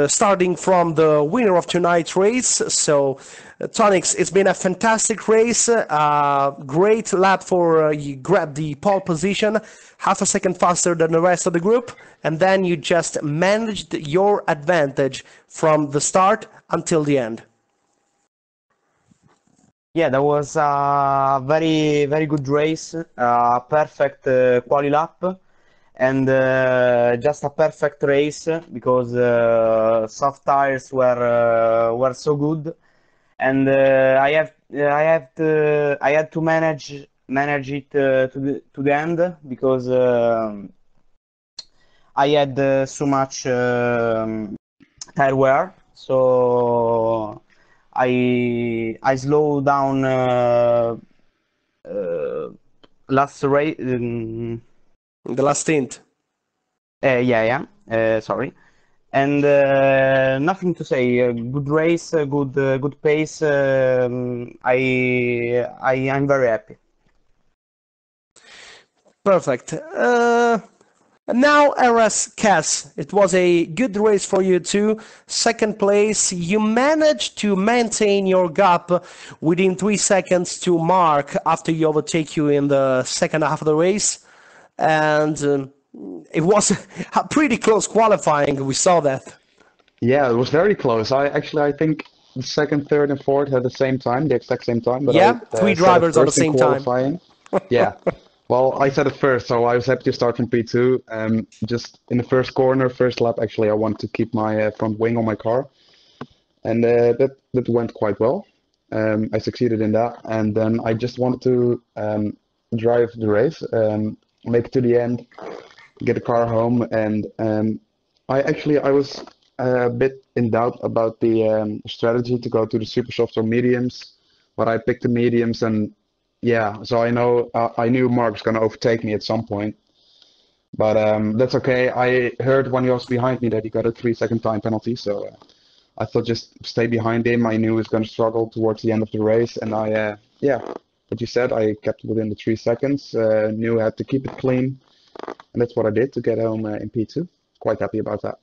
starting from the winner of tonight's race. So Tonix, it's been a fantastic race, great lap for you grabbed the pole position, half a second faster than the rest of the group, and then you just managed your advantage from the start until the end. Yeah, that was a very, very good race, perfect quali lap, and just a perfect race because soft tires were so good, and I had to manage it to the end because I had so much tire wear, so I slow down last race. The last stint. Sorry, and nothing to say. Good race, good pace. I'm very happy. Perfect. And now RS Cass, it was a good race for you too. Second place, you managed to maintain your gap within 3 seconds to Mark after he overtake you in the second half of the race. And it was a pretty close qualifying, we saw that. Yeah, it was very close. I think the second, third, and fourth had the same time, the exact same time. But yeah, I, 3 drivers at the same time. Yeah. Well, I said it first, so I was happy to start from P2. Just in the first corner, first lap, actually, I wanted to keep my front wing on my car. And that went quite well. I succeeded in that. And then I just wanted to drive the race. make it to the end, get the car home, and I was a bit in doubt about the strategy to go to the super soft or mediums, but I picked the mediums, and yeah, so I knew Mark was gonna overtake me at some point, but that's okay. I heard when he was behind me that he got a 3-second time penalty, so I thought just stay behind him. I knew he was gonna struggle towards the end of the race, and yeah, what you said, I kept within the 3 seconds. Knew I had to keep it clean, and that's what I did to get home in P2. Quite happy about that.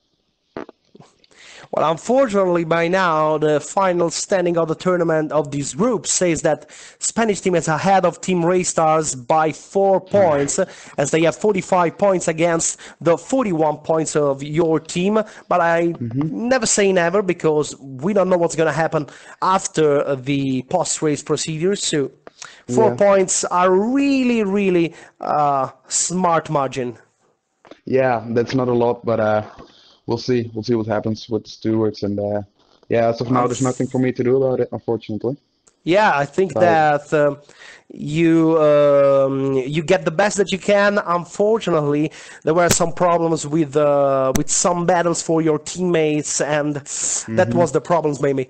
Well, unfortunately, by now, the final standing of the tournament of this group says that Spanish team is ahead of Team Raystars by 4 points, as they have 45 points against the 41 points of your team. But I never say never, because we don't know what's going to happen after the post-race procedures. So 4 points are really, really smart margin. Yeah, that's not a lot, but we'll see. We'll see what happens with the stewards, and yeah, as of now, there's nothing for me to do about it, unfortunately. Yeah, I think that you get the best that you can. Unfortunately, there were some problems with some battles for your teammates, and that was the problems, maybe.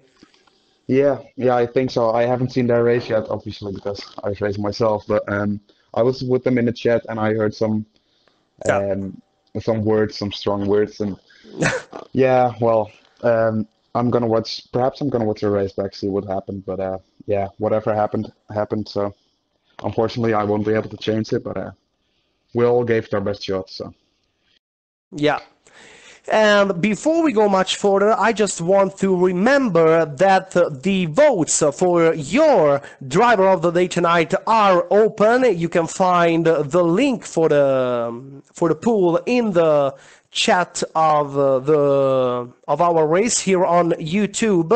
Yeah, I think so. I haven't seen their race yet, obviously, because I was racing myself. But I was with them in the chat, and I heard some words, some strong words, and yeah. Well, I'm gonna watch. Perhaps I'm gonna watch the race back, see what happened. But yeah, whatever happened happened. So unfortunately, I won't be able to change it. But we all gave it our best shot. So yeah. And before we go much further, I just want to remember that the votes for your driver of the day tonight are open. You can find the link for the pool in the chat of our race here on YouTube.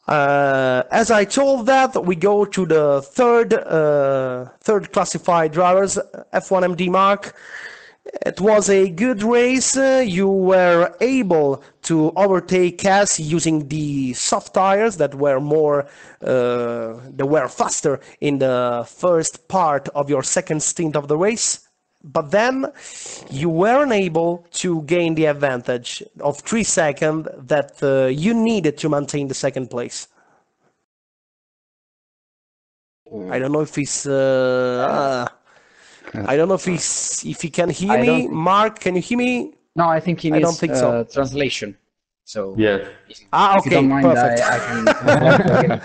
As I told that, we go to the third classified drivers, F1MD Mark. It was a good race. You were able to overtake Cass using the soft tires that were faster in the first part of your second stint of the race. But then you weren't able to gain the advantage of 3 seconds that you needed to maintain the second place. I don't know if it's... I don't know if he can hear me. Mark, can you hear me? No, I think he needs I don't think so. translation. So Yes. if you don't mind, perfect. I can.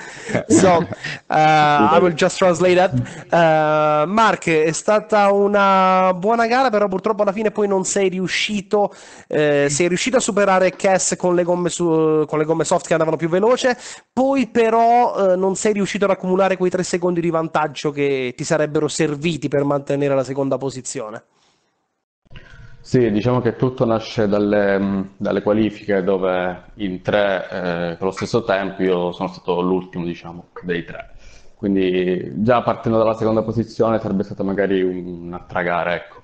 So, I will just translate that. Mark, è stata una buona gara, però purtroppo alla fine poi non sei riuscito a superare Cass con le gomme soft che andavano più veloce, poi però non sei riuscito ad accumulare quei 3 secondi di vantaggio che ti sarebbero serviti per mantenere la seconda posizione. Sì, diciamo che tutto nasce dalle qualifiche dove in 3 con lo stesso tempo io sono stato l'ultimo, diciamo, dei 3. Quindi già partendo dalla seconda posizione sarebbe stata magari un'altra gara, ecco.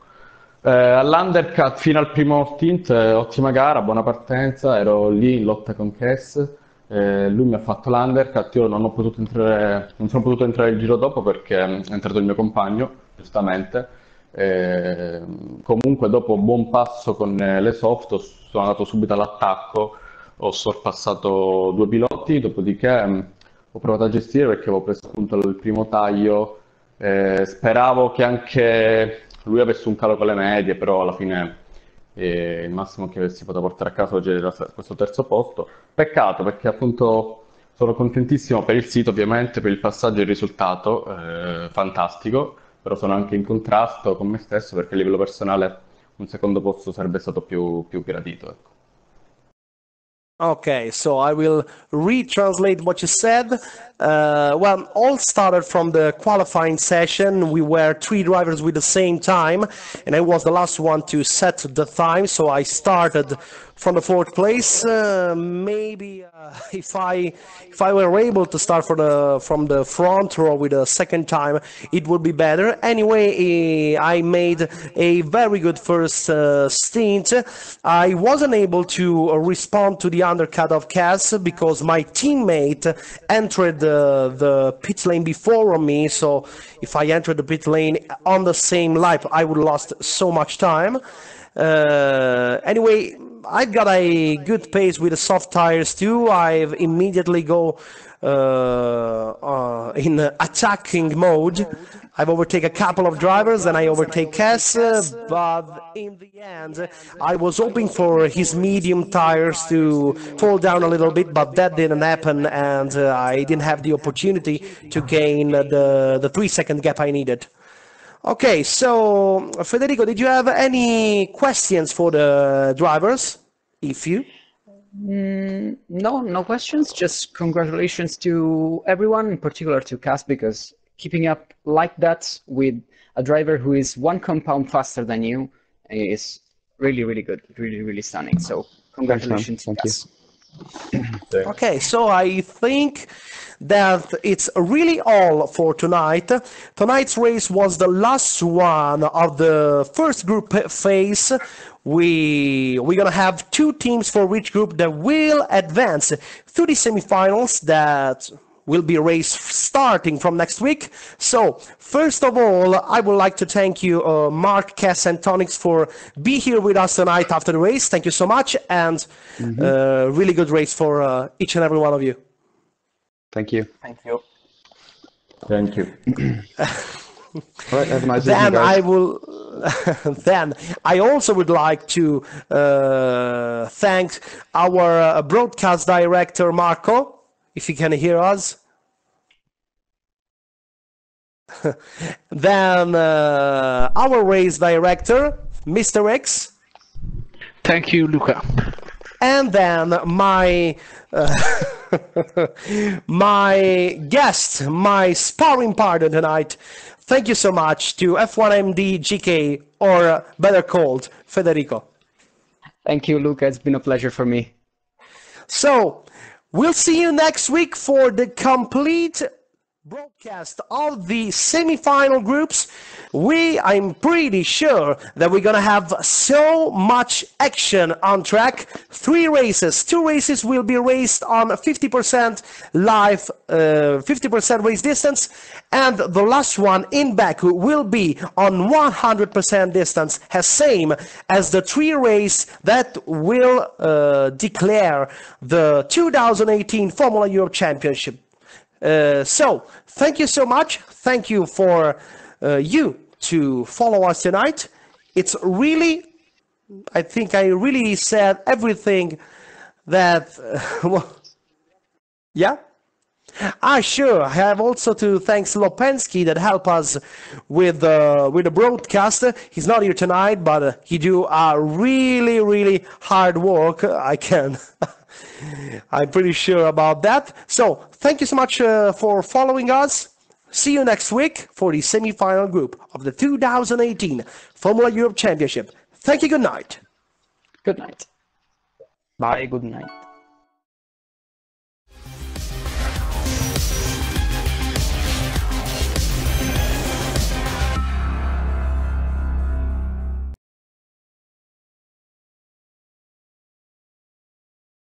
All'undercut fino al primo stint, ottima gara, buona partenza, ero lì in lotta con Cass, lui mi ha fatto l'undercut, io non sono potuto entrare il giro dopo perché è entrato il mio compagno, giustamente. Comunque dopo un buon passo con le soft sono andato subito all'attacco, ho sorpassato 2 piloti, dopodiché ho provato a gestire perché avevo preso appunto il primo taglio, speravo che anche lui avesse un calo con le medie, però alla fine il massimo che avessi potuto portare a casa oggi era questo terzo posto. Peccato perché appunto sono contentissimo per il sito, ovviamente, per il passaggio e il risultato, fantastico. Però sono anche in contrasto con me stesso perché a livello personale un secondo posto sarebbe stato più gradito, ecco. Okay, so I will retranslate what you said. Well, all started from the qualifying session. We were 3 drivers with the same time, and I was the last one to set the time. So I started from the fourth place. Maybe if I were able to start from the front row with a second time, it would be better. Anyway, I made a very good first stint. I wasn't able to respond to the undercut of Cass because my teammate entered the pit lane before me. So if I entered the pit lane on the same lap, I would have lost so much time. Anyway, I've got a good pace with the soft tires too. I've immediately go in attacking mode. I've overtaken a couple of drivers and I overtake Cass, but in the end I was hoping for his medium tires to fall down a little bit, but that didn't happen, and I didn't have the opportunity to gain the 3-second gap I needed. Okay, so Federico, did you have any questions for the drivers? If you? No questions. Just congratulations to everyone, in particular to Cass, because keeping up like that with a driver who is 1 compound faster than you is really, really good, really, really stunning. So congratulations, Thank Cass. Okay, so I think that it's really all for tonight. Tonight's race was the last one of the first group phase. We're gonna have 2 teams for each group that will advance to the semifinals that will be raced starting from next week. So first of all, I would like to thank you, Mark, Cass, and Tonix, for being here with us tonight after the race. Thank you so much, and really good race for each and every one of you. Thank you. Thank you. Thank you. All right, have a nice evening, Then guys. I will. Then I also would like to thank our broadcast director Marco, if you can hear us. Then our race director, Mr. X. Thank you, Luca. And then my my guest, my sparring partner tonight. Thank you so much to F1MD GK, or better called Federico. Thank you, Luca. It's been a pleasure for me. So we'll see you next week for the complete broadcast of the semi-final groups. I'm pretty sure that we're gonna have so much action on track. 3 races. 2 races will be raced on 50% live, 50% race distance, and the last one in Baku will be on 100% distance, as same as the 3 race that will declare the 2018 Formula Europe Championship. So thank you so much. Thank you for you to follow us tonight. It's really, I think I really said everything that, yeah? Sure. I have also to thank Lopensky that helped us with the broadcast. He's not here tonight, but he do a really, really hard work. I'm pretty sure about that. So thank you so much for following us. See you next week for the semi-final group of the 2018 Formula Europe Championship. Thank you. Good night. Good night. Bye, good night.